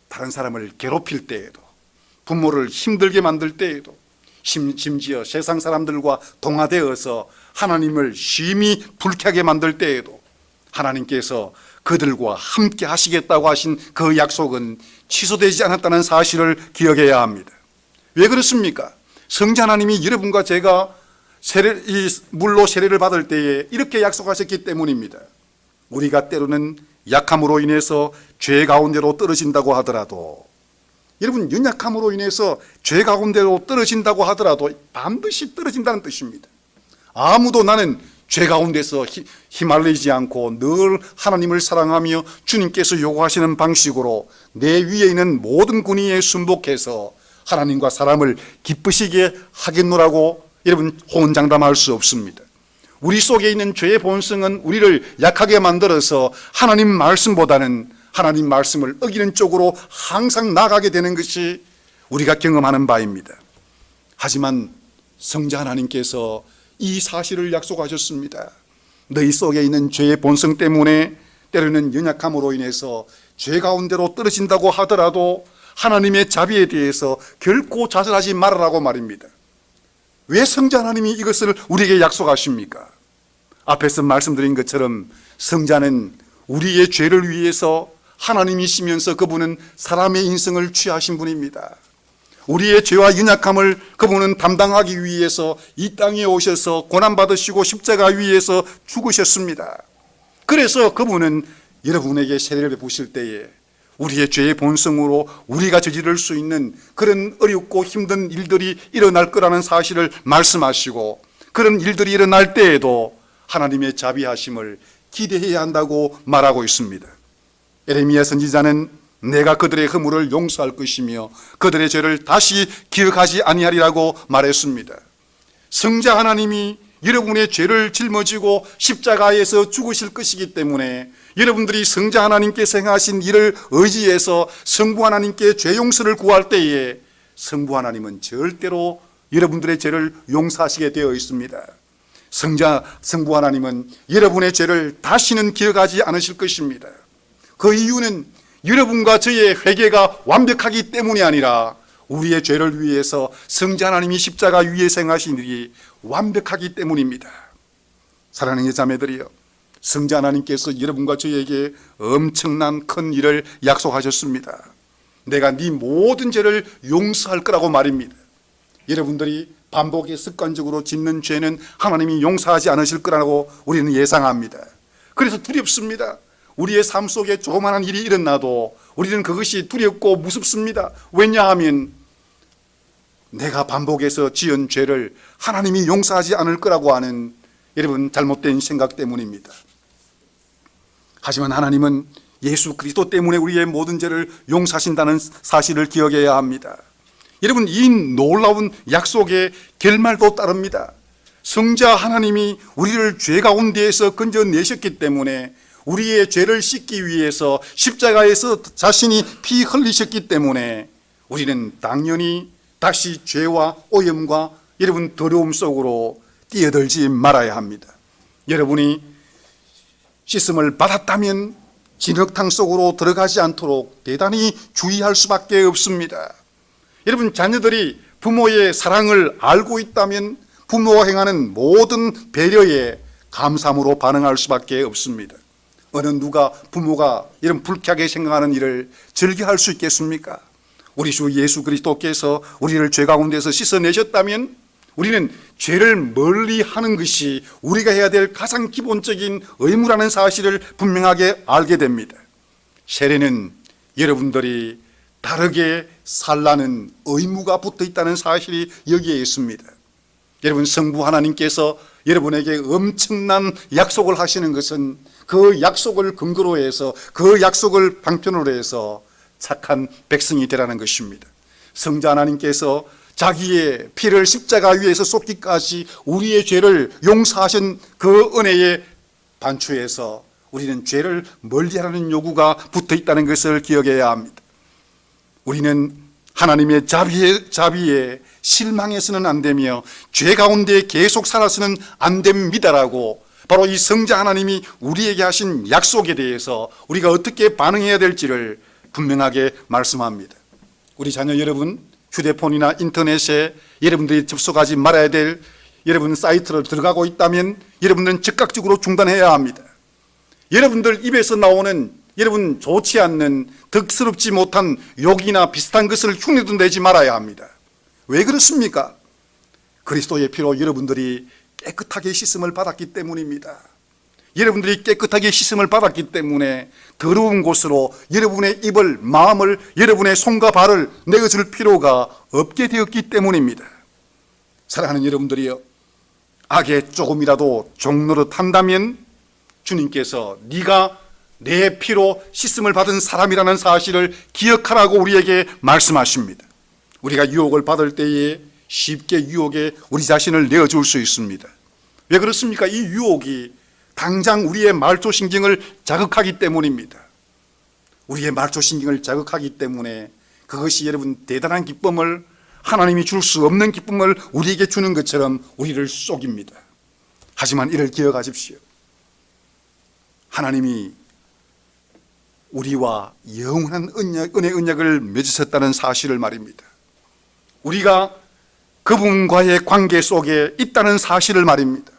다른 사람을 괴롭힐 때에도, 부모를 힘들게 만들 때에도, 심지어 세상 사람들과 동화되어서 하나님을 심히 불쾌하게 만들 때에도 하나님께서 그들과 함께 하시겠다고 하신 그 약속은 취소되지 않았다는 사실을 기억해야 합니다. 왜 그렇습니까? 성자 하나님이 여러분과 제가 이 물로 세례를 받을 때에 이렇게 약속하셨기 때문입니다. 우리가 때로는 약함으로 인해서 죄 가운데로 떨어진다고 하더라도, 여러분, 연약함으로 인해서 죄 가운데로 떨어진다고 하더라도 반드시 떨어진다는 뜻입니다. 아무도 나는 죄 가운데서 휘말리지 않고 늘 하나님을 사랑하며 주님께서 요구하시는 방식으로 내 위에 있는 모든 군의에 순복해서 하나님과 사람을 기쁘시게 하겠노라고 여러분 호언장담할 수 없습니다. 우리 속에 있는 죄의 본성은 우리를 약하게 만들어서 하나님 말씀보다는 하나님 말씀을 어기는 쪽으로 항상 나가게 되는 것이 우리가 경험하는 바입니다. 하지만 성자 하나님께서 이 사실을 약속하셨습니다. 너희 속에 있는 죄의 본성 때문에 때로는 연약함으로 인해서 죄 가운데로 떨어진다고 하더라도 하나님의 자비에 대해서 결코 좌절하지 말으라고 말입니다. 왜 성자 하나님이 이것을 우리에게 약속하십니까? 앞에서 말씀드린 것처럼 성자는 우리의 죄를 위해서 하나님이시면서 그분은 사람의 인성을 취하신 분입니다. 우리의 죄와 연약함을 그분은 담당하기 위해서 이 땅에 오셔서 고난받으시고 십자가 위에서 죽으셨습니다. 그래서 그분은 여러분에게 세례를 베푸실 때에 우리의 죄의 본성으로 우리가 저지를 수 있는 그런 어렵고 힘든 일들이 일어날 거라는 사실을 말씀하시고, 그런 일들이 일어날 때에도 하나님의 자비하심을 기대해야 한다고 말하고 있습니다. 에레미야 선지자는 내가 그들의 허물을 용서할 것이며 그들의 죄를 다시 기억하지 아니하리라고 말했습니다. 성자 하나님이 여러분의 죄를 짊어지고 십자가에서 죽으실 것이기 때문에 여러분들이 성자 하나님께서 행하신 일을 의지해서 성부 하나님께 죄 용서를 구할 때에 성부 하나님은 절대로 여러분들의 죄를 용서하시게 되어 있습니다. 성부 하나님은 여러분의 죄를 다시는 기억하지 않으실 것입니다. 그 이유는 여러분과 저의 회개가 완벽하기 때문이 아니라 우리의 죄를 위해서 성자 하나님이 십자가 위에서 행하신 일이 완벽하기 때문입니다. 사랑하는 자매들이여, 성자 하나님께서 여러분과 저에게 엄청난 큰 일을 약속하셨습니다. 내가 네 모든 죄를 용서할 거라고 말입니다. 여러분들이 반복해 습관적으로 짓는 죄는 하나님이 용서하지 않으실 거라고 우리는 예상합니다. 그래서 두렵습니다. 우리의 삶 속에 조그마한 일이 일어나도 우리는 그것이 두렵고 무섭습니다. 왜냐하면 내가 반복해서 지은 죄를 하나님이 용서하지 않을 거라고 하는 여러분 잘못된 생각 때문입니다. 하지만 하나님은 예수 그리스도 때문에 우리의 모든 죄를 용서하신다는 사실을 기억해야 합니다. 여러분, 이 놀라운 약속의 결말도 따릅니다. 성자 하나님이 우리를 죄 가운데에서 건져내셨기 때문에 우리의 죄를 씻기 위해서 십자가에서 자신이 피 흘리셨기 때문에 우리는 당연히 다시 죄와 오염과 여러분 더러움 속으로 뛰어들지 말아야 합니다. 여러분이 씻음을 받았다면 진흙탕 속으로 들어가지 않도록 대단히 주의할 수밖에 없습니다. 여러분, 자녀들이 부모의 사랑을 알고 있다면 부모가 행하는 모든 배려에 감사함으로 반응할 수밖에 없습니다. 어느 누가 부모가 이런 불쾌하게 생각하는 일을 즐겨할 수 있겠습니까? 우리 주 예수 그리스도께서 우리를 죄 가운데서 씻어내셨다면 우리는 죄를 멀리 하는 것이 우리가 해야 될 가장 기본적인 의무라는 사실을 분명하게 알게 됩니다. 세례는 여러분들이 다르게 살라는 의무가 붙어 있다는 사실이 여기에 있습니다. 여러분, 성부 하나님께서 여러분에게 엄청난 약속을 하시는 것은 그 약속을 근거로 해서, 그 약속을 방편으로 해서 착한 백성이 되라는 것입니다. 성자 하나님께서 자기의 피를 십자가 위에서 쏟기까지 우리의 죄를 용서하신 그 은혜의 반추에서 우리는 죄를 멀리하라는 요구가 붙어 있다는 것을 기억해야 합니다. 우리는 하나님의 자비에 실망해서는 안 되며 죄 가운데 계속 살아서는 안 됩니다라고 바로 이 성자 하나님이 우리에게 하신 약속에 대해서 우리가 어떻게 반응해야 될지를 분명하게 말씀합니다. 우리 자녀 여러분, 휴대폰이나 인터넷에 여러분들이 접속하지 말아야 될 여러분 사이트를 들어가고 있다면 여러분들은 즉각적으로 중단해야 합니다. 여러분들 입에서 나오는 여러분 좋지 않는 덕스럽지 못한 욕이나 비슷한 것을 흉내도 내지 말아야 합니다. 왜 그렇습니까? 그리스도의 피로 여러분들이 깨끗하게 씻음을 받았기 때문입니다. 여러분들이 깨끗하게 씻음을 받았기 때문에 더러운 곳으로 여러분의 입을, 마음을, 여러분의 손과 발을 내어줄 필요가 없게 되었기 때문입니다. 사랑하는 여러분들이요, 악에 조금이라도 종노릇한다면 주님께서 네가 내 피로 씻음을 받은 사람이라는 사실을 기억하라고 우리에게 말씀하십니다. 우리가 유혹을 받을 때에 쉽게 유혹에 우리 자신을 내어줄 수 있습니다. 왜 그렇습니까? 이 유혹이 당장 우리의 말초신경을 자극하기 때문입니다. 우리의 말초신경을 자극하기 때문에 그것이 여러분 대단한 기쁨을, 하나님이 줄 수 없는 기쁨을 우리에게 주는 것처럼 우리를 속입니다. 하지만 이를 기억하십시오. 하나님이 우리와 영원한 은혜 언약을 맺으셨다는 사실을 말입니다. 우리가 그분과의 관계 속에 있다는 사실을 말입니다.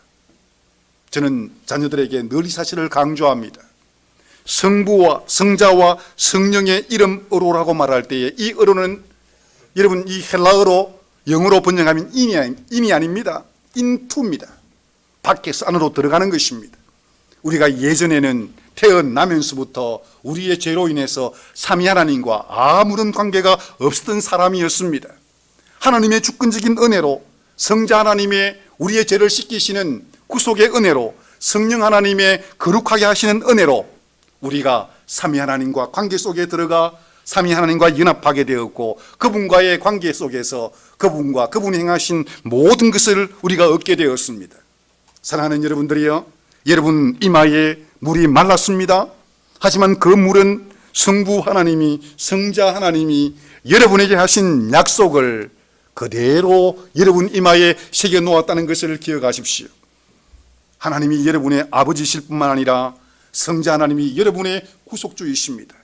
저는 자녀들에게 늘 이 사실을 강조합니다. 성부와 성자와 성령의 이름으로라고 말할 때에 이 어로는 여러분 이 헬라어로 영어로 번역하면 인이 아닙니다. 인투입니다. 밖에서 안으로 들어가는 것입니다. 우리가 예전에는 태어나면서부터 우리의 죄로 인해서 삼위 하나님과 아무런 관계가 없었던 사람이었습니다. 하나님의 주권적인 은혜로 성자 하나님의 우리의 죄를 씻기시는 구속의 은혜로 성령 하나님의 거룩하게 하시는 은혜로 우리가 삼위 하나님과 관계 속에 들어가 삼위 하나님과 연합하게 되었고 그분과의 관계 속에서 그분과 그분이 행하신 모든 것을 우리가 얻게 되었습니다. 사랑하는 여러분들이요, 여러분 이마에 물이 말랐습니다. 하지만 그 물은 성부 하나님이, 성자 하나님이 여러분에게 하신 약속을 그대로 여러분 이마에 새겨 놓았다는 것을 기억하십시오. 하나님이 여러분의 아버지실 뿐만 아니라 성자 하나님이 여러분의 구속주이십니다.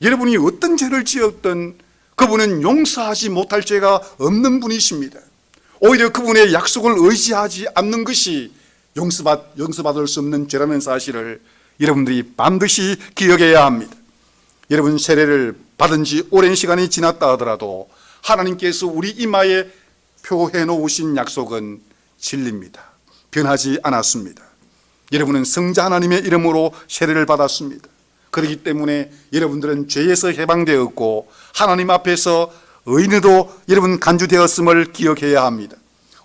여러분이 어떤 죄를 지었든 그분은 용서하지 못할 죄가 없는 분이십니다. 오히려 그분의 약속을 의지하지 않는 것이 용서받을 수 없는 죄라는 사실을 여러분들이 반드시 기억해야 합니다. 여러분 세례를 받은 지 오랜 시간이 지났다 하더라도 하나님께서 우리 이마에 표해 놓으신 약속은 진리입니다. 변하지 않았습니다. 여러분은 성자 하나님의 이름으로 세례를 받았습니다. 그렇기 때문에 여러분들은 죄에서 해방되었고 하나님 앞에서 의인으로 여러분 간주되었음을 기억해야 합니다.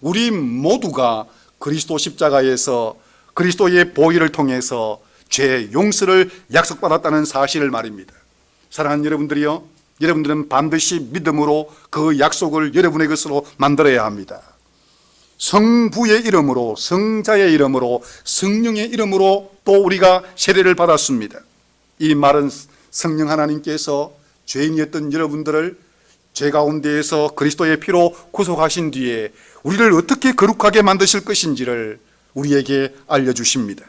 우리 모두가 그리스도 십자가에서 그리스도의 보혈을 통해서 죄 용서를 약속받았다는 사실을 말입니다. 사랑하는 여러분들이요, 여러분들은 반드시 믿음으로 그 약속을 여러분의 것으로 만들어야 합니다. 성부의 이름으로, 성자의 이름으로, 성령의 이름으로 또 우리가 세례를 받았습니다. 이 말은 성령 하나님께서 죄인이었던 여러분들을 죄 가운데에서 그리스도의 피로 구속하신 뒤에 우리를 어떻게 거룩하게 만드실 것인지를 우리에게 알려주십니다.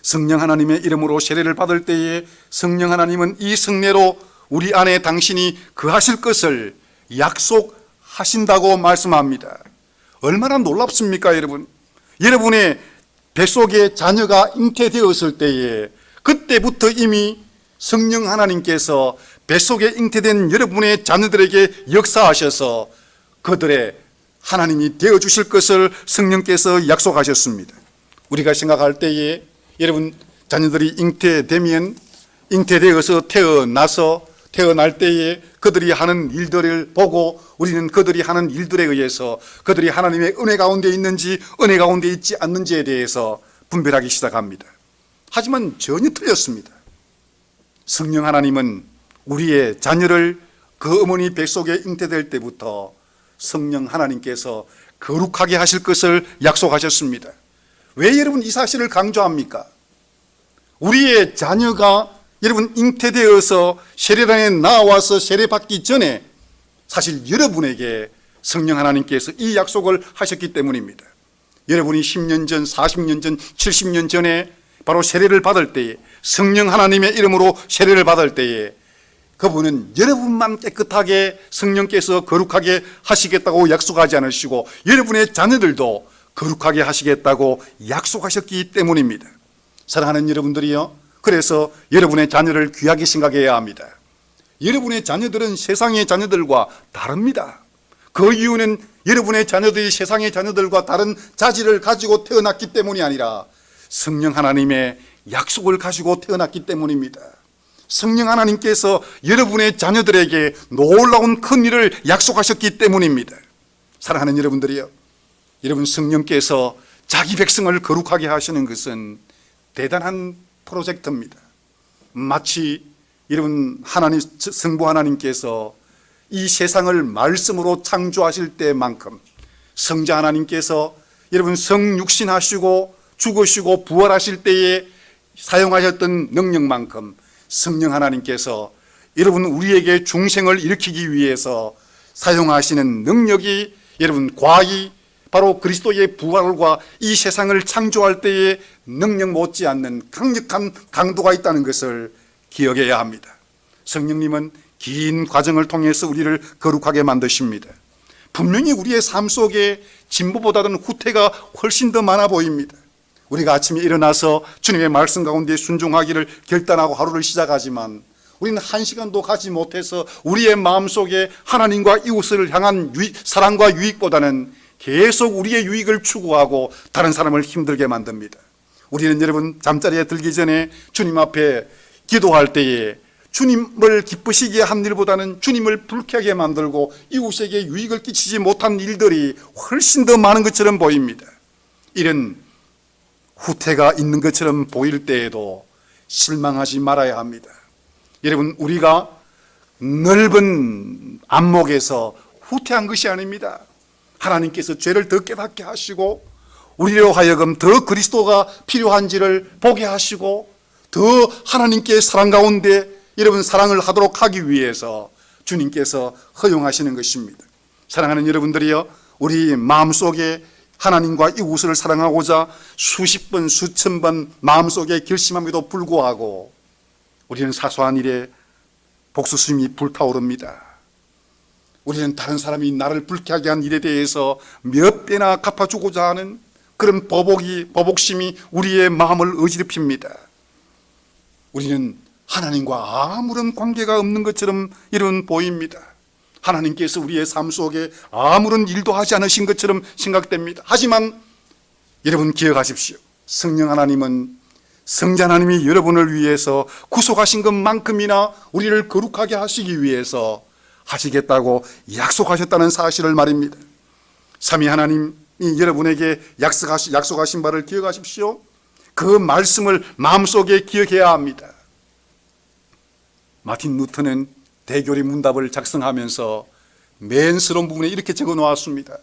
성령 하나님의 이름으로 세례를 받을 때에 성령 하나님은 이 성례로 우리 안에 당신이 거하실 것을 약속하신다고 말씀합니다. 얼마나 놀랍습니까, 여러분? 여러분의 뱃속에 자녀가 잉태되었을 때에 그때부터 이미 성령 하나님께서 뱃속에 잉태된 여러분의 자녀들에게 역사하셔서 그들의 하나님이 되어주실 것을 성령께서 약속하셨습니다. 우리가 생각할 때에 여러분 자녀들이 잉태되어서 태어날 때에 그들이 하는 일들을 보고 우리는 그들이 하는 일들에 의해서 그들이 하나님의 은혜 가운데 있는지 은혜 가운데 있지 않는지에 대해서 분별하기 시작합니다. 하지만 전혀 틀렸습니다. 성령 하나님은 우리의 자녀를 그 어머니 뱃속에 잉태될 때부터 성령 하나님께서 거룩하게 하실 것을 약속하셨습니다. 왜 여러분 이 사실을 강조합니까? 우리의 자녀가 여러분 잉태되어서 세례단에 나와서 세례받기 전에 사실 여러분에게 성령 하나님께서 이 약속을 하셨기 때문입니다. 여러분이 10년 전, 40년 전, 70년 전에 바로 세례를 받을 때에, 성령 하나님의 이름으로 세례를 받을 때에 그분은 여러분만 깨끗하게 성령께서 거룩하게 하시겠다고 약속하지 않으시고 여러분의 자녀들도 거룩하게 하시겠다고 약속하셨기 때문입니다. 사랑하는 여러분들이요, 그래서 여러분의 자녀를 귀하게 생각해야 합니다. 여러분의 자녀들은 세상의 자녀들과 다릅니다. 그 이유는 여러분의 자녀들이 세상의 자녀들과 다른 자질을 가지고 태어났기 때문이 아니라 성령 하나님의 약속을 가지고 태어났기 때문입니다. 성령 하나님께서 여러분의 자녀들에게 놀라운 큰 일을 약속하셨기 때문입니다. 사랑하는 여러분들이요, 여러분 성령께서 자기 백성을 거룩하게 하시는 것은 대단한 프로젝트입니다. 마치 여러분 하나님, 성부 하나님께서 이 세상을 말씀으로 창조하실 때만큼 성자 하나님께서 여러분 성육신하시고 죽으시고 부활하실 때에 사용하셨던 능력만큼 성령 하나님께서 여러분 우리에게 중생을 일으키기 위해서 사용하시는 능력이 여러분 과히 바로 그리스도의 부활과 이 세상을 창조할 때의 능력 못지않는 강력한 강도가 있다는 것을 기억해야 합니다. 성령님은 긴 과정을 통해서 우리를 거룩하게 만드십니다. 분명히 우리의 삶 속에 진보보다는 후퇴가 훨씬 더 많아 보입니다. 우리가 아침에 일어나서 주님의 말씀 가운데 순종하기를 결단하고 하루를 시작하지만 우리는 한 시간도 가지 못해서 우리의 마음속에 하나님과 이웃을 향한 사랑과 유익보다는 계속 우리의 유익을 추구하고 다른 사람을 힘들게 만듭니다. 우리는 여러분 잠자리에 들기 전에 주님 앞에 기도할 때에 주님을 기쁘시게 한 일보다는 주님을 불쾌하게 만들고 이웃에게 유익을 끼치지 못한 일들이 훨씬 더 많은 것처럼 보입니다. 이런 후퇴가 있는 것처럼 보일 때에도 실망하지 말아야 합니다. 여러분 우리가 넓은 안목에서 후퇴한 것이 아닙니다. 하나님께서 죄를 더 깨닫게 하시고 우리로 하여금 더 그리스도가 필요한지를 보게 하시고 더 하나님께 사랑 가운데 여러분 사랑을 하도록 하기 위해서 주님께서 허용하시는 것입니다. 사랑하는 여러분들이요, 우리 마음속에 하나님과 이웃을 사랑하고자 수십 번 수천 번 마음속에 결심함에도 불구하고 우리는 사소한 일에 복수심이 불타오릅니다. 우리는 다른 사람이 나를 불쾌하게 한 일에 대해서 몇 배나 갚아주고자 하는 그런 보복심이 우리의 마음을 어지럽힙니다. 우리는 하나님과 아무런 관계가 없는 것처럼 이런 보입니다. 하나님께서 우리의 삶 속에 아무런 일도 하지 않으신 것처럼 생각됩니다. 하지만 여러분 기억하십시오. 성령 하나님은 성자 하나님이 여러분을 위해서 구속하신 것만큼이나 우리를 거룩하게 하시기 위해서 하시겠다고 약속하셨다는 사실을 말입니다. 삼위 하나님이 여러분에게 약속하신 바를 기억하십시오. 그 말씀을 마음속에 기억해야 합니다. 마틴 루터는 대교리 문답을 작성하면서 맨스러운 부분에 이렇게 적어 놓았습니다.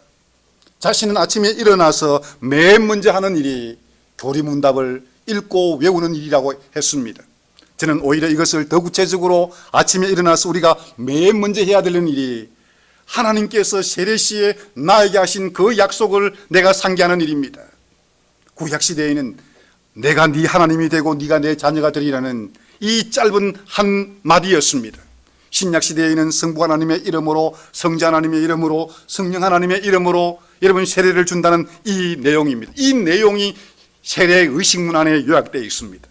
자신은 아침에 일어나서 맨 먼저 하는 일이 교리 문답을 읽고 외우는 일이라고 했습니다. 저는 오히려 이것을 더 구체적으로 아침에 일어나서 우리가 맨 먼저 해야 되는 일이 하나님께서 세례시에 나에게 하신 그 약속을 내가 상기하는 일입니다. 구약시대에는 내가 네 하나님이 되고 네가 내 자녀가 되리라는 이 짧은 한마디였습니다. 신약시대에는 성부 하나님의 이름으로, 성자 하나님의 이름으로, 성령 하나님의 이름으로 여러분 세례를 준다는 이 내용입니다. 이 내용이 세례 의식문안에 요약되어 있습니다.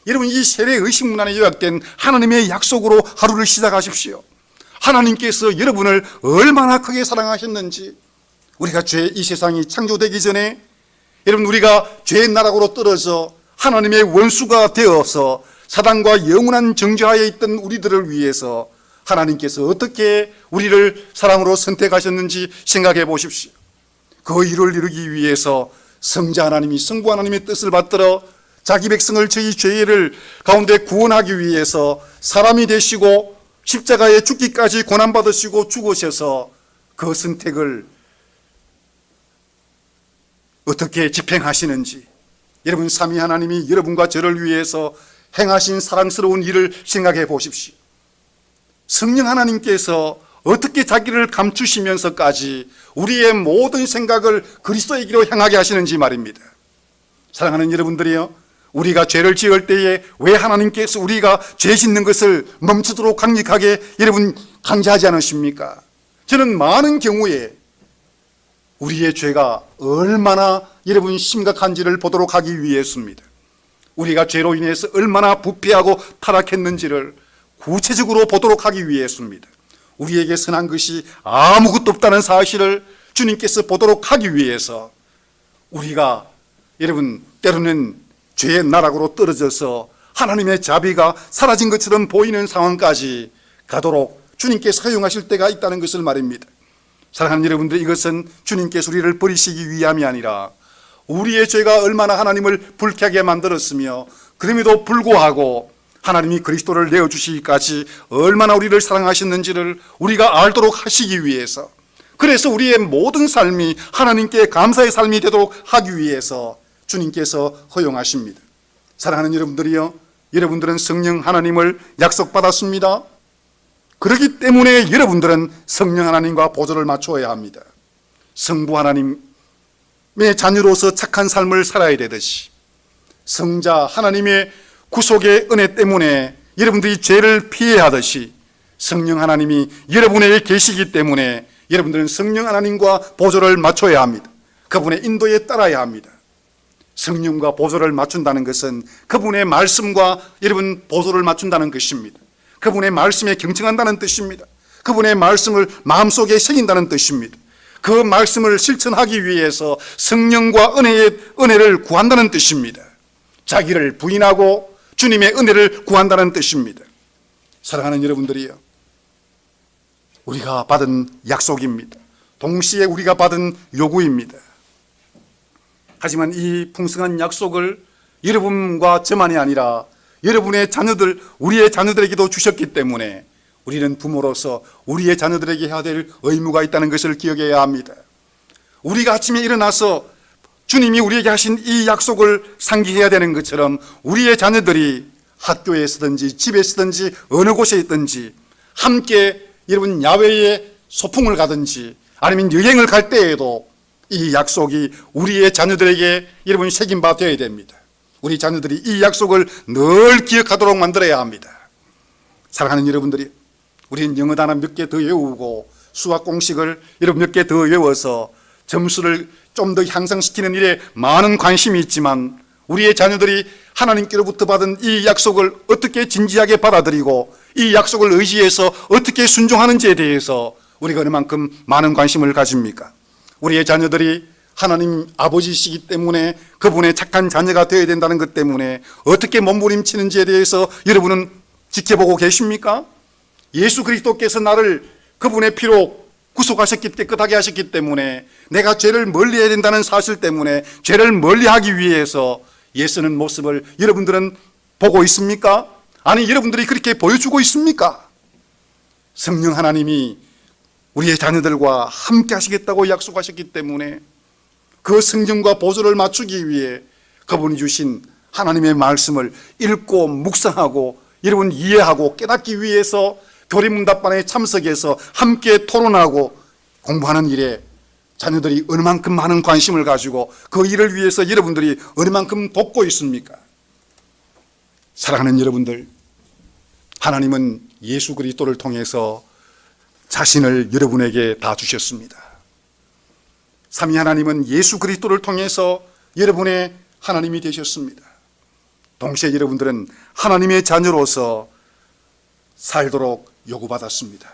여러분 이 세례 의식문안에 요약된 하나님의 약속으로 하루를 시작하십시오. 하나님께서 여러분을 얼마나 크게 사랑하셨는지, 우리가 이 세상이 창조되기 전에 여러분 우리가 죄의 나락으로 떨어져 하나님의 원수가 되어서 사단과 영원한 정죄하에 있던 우리들을 위해서 하나님께서 어떻게 우리를 사랑으로 선택하셨는지 생각해 보십시오. 그 일을 이루기 위해서 성자 하나님이, 성부 하나님의 뜻을 받들어 자기 백성을 저희 죄를 가운데 구원하기 위해서 사람이 되시고 십자가에 죽기까지 고난받으시고 죽으셔서 그 선택을 어떻게 집행하시는지, 여러분 삼위 하나님이 여러분과 저를 위해서 행하신 사랑스러운 일을 생각해 보십시오. 성령 하나님께서 어떻게 자기를 감추시면서까지 우리의 모든 생각을 그리스도에게로 향하게 하시는지 말입니다. 사랑하는 여러분들이요, 우리가 죄를 지을 때에 왜 하나님께서 우리가 죄 짓는 것을 멈추도록 강력하게 여러분 강제하지 않으십니까? 저는 많은 경우에 우리의 죄가 얼마나 여러분 심각한지를 보도록 하기 위해서입니다. 우리가 죄로 인해서 얼마나 부패하고 타락했는지를 구체적으로 보도록 하기 위해서입니다. 우리에게 선한 것이 아무것도 없다는 사실을 주님께서 보도록 하기 위해서 우리가 여러분 때로는 죄의 나락으로 떨어져서 하나님의 자비가 사라진 것처럼 보이는 상황까지 가도록 주님께서 허용하실 때가 있다는 것을 말입니다. 사랑하는 여러분들, 이것은 주님께서 우리를 버리시기 위함이 아니라 우리의 죄가 얼마나 하나님을 불쾌하게 만들었으며 그럼에도 불구하고 하나님이 그리스도를 내어주시기까지 얼마나 우리를 사랑하셨는지를 우리가 알도록 하시기 위해서, 그래서 우리의 모든 삶이 하나님께 감사의 삶이 되도록 하기 위해서 주님께서 허용하십니다. 사랑하는 여러분들이요, 여러분들은 성령 하나님을 약속받았습니다. 그렇기 때문에 여러분들은 성령 하나님과 보조를 맞춰야 합니다. 성부 하나님의 자녀로서 착한 삶을 살아야 되듯이, 성자 하나님의 구속의 은혜 때문에 여러분들이 죄를 피해야 하듯이, 성령 하나님이 여러분에게 계시기 때문에 여러분들은 성령 하나님과 보조를 맞춰야 합니다. 그분의 인도에 따라야 합니다. 성령과 보조를 맞춘다는 것은 그분의 말씀과 여러분 보조를 맞춘다는 것입니다. 그분의 말씀에 경청한다는 뜻입니다. 그분의 말씀을 마음속에 새긴다는 뜻입니다. 그 말씀을 실천하기 위해서 성령과 은혜를 구한다는 뜻입니다. 자기를 부인하고 주님의 은혜를 구한다는 뜻입니다. 사랑하는 여러분들이요, 우리가 받은 약속입니다. 동시에 우리가 받은 요구입니다. 하지만 이 풍성한 약속을 여러분과 저만이 아니라 여러분의 자녀들, 우리의 자녀들에게도 주셨기 때문에 우리는 부모로서 우리의 자녀들에게 해야 될 의무가 있다는 것을 기억해야 합니다. 우리가 아침에 일어나서 주님이 우리에게 하신 이 약속을 상기해야 되는 것처럼 우리의 자녀들이 학교에서든지 집에서든지 어느 곳에 있든지 함께 여러분 야외에 소풍을 가든지 아니면 여행을 갈 때에도 이 약속이 우리의 자녀들에게 여러분 새김바 되어야 됩니다. 우리 자녀들이 이 약속을 늘 기억하도록 만들어야 합니다. 사랑하는 여러분들이, 우리는 영어 단어 몇 개 더 외우고 수학 공식을 여러분 몇 개 더 외워서 점수를 좀 더 향상시키는 일에 많은 관심이 있지만 우리의 자녀들이 하나님께로부터 받은 이 약속을 어떻게 진지하게 받아들이고 이 약속을 의지해서 어떻게 순종하는지에 대해서 우리가 얼만큼 많은 관심을 가집니까? 우리의 자녀들이 하나님 아버지시기 때문에 그분의 착한 자녀가 되어야 된다는 것 때문에 어떻게 몸부림치는지에 대해서 여러분은 지켜보고 계십니까? 예수 그리스도께서 나를 그분의 피로 구속하셨기, 깨끗하게 하셨기 때문에 내가 죄를 멀리해야 된다는 사실 때문에 죄를 멀리하기 위해서 애쓰는 모습을 여러분들은 보고 있습니까? 아니, 여러분들이 그렇게 보여주고 있습니까? 성령 하나님이 우리의 자녀들과 함께 하시겠다고 약속하셨기 때문에 그 성령과 보조를 맞추기 위해 그분이 주신 하나님의 말씀을 읽고 묵상하고 여러분 이해하고 깨닫기 위해서 교리문답반에 참석해서 함께 토론하고 공부하는 일에 자녀들이 얼만큼 많은 관심을 가지고 그 일을 위해서 여러분들이 얼만큼 돕고 있습니까? 사랑하는 여러분들, 하나님은 예수 그리스도를 통해서 자신을 여러분에게 다 주셨습니다. 삼위 하나님은 예수 그리스도를 통해서 여러분의 하나님이 되셨습니다. 동시에 여러분들은 하나님의 자녀로서 살도록 요구받았습니다.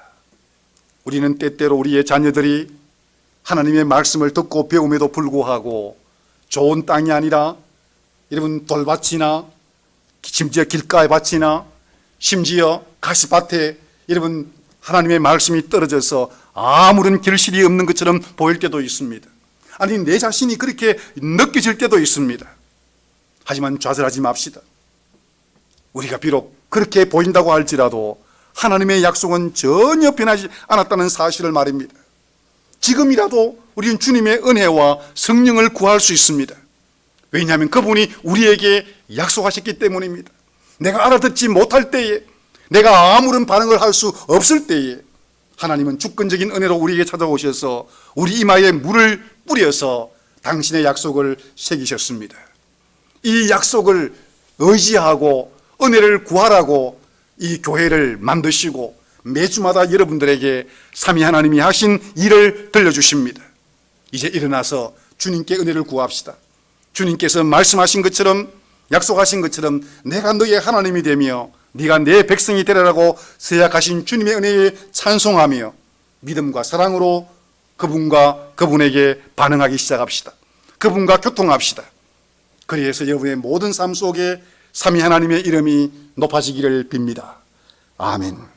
우리는 때때로 우리의 자녀들이 하나님의 말씀을 듣고 배움에도 불구하고 좋은 땅이 아니라 여러분 돌밭이나 심지어 길가의 밭이나 심지어 가시밭에 여러분 하나님의 말씀이 떨어져서 아무런 결실이 없는 것처럼 보일 때도 있습니다. 아니, 내 자신이 그렇게 느껴질 때도 있습니다. 하지만 좌절하지 맙시다. 우리가 비록 그렇게 보인다고 할지라도 하나님의 약속은 전혀 변하지 않았다는 사실을 말입니다. 지금이라도 우리는 주님의 은혜와 성령을 구할 수 있습니다. 왜냐하면 그분이 우리에게 약속하셨기 때문입니다. 내가 알아듣지 못할 때에, 내가 아무런 반응을 할 수 없을 때에 하나님은 주권적인 은혜로 우리에게 찾아오셔서 우리 이마에 물을 뿌려서 당신의 약속을 새기셨습니다. 이 약속을 의지하고 은혜를 구하라고 이 교회를 만드시고 매주마다 여러분들에게 삼위 하나님이 하신 일을 들려주십니다. 이제 일어나서 주님께 은혜를 구합시다. 주님께서 말씀하신 것처럼, 약속하신 것처럼 내가 너의 하나님이 되며 네가 내 백성이 되라고 서약하신 주님의 은혜에 찬송하며 믿음과 사랑으로 그분에게 반응하기 시작합시다. 그분과 교통합시다. 그래서 여러분의 모든 삶 속에 삼위 하나님의 이름이 높아지기를 빕니다. 아멘.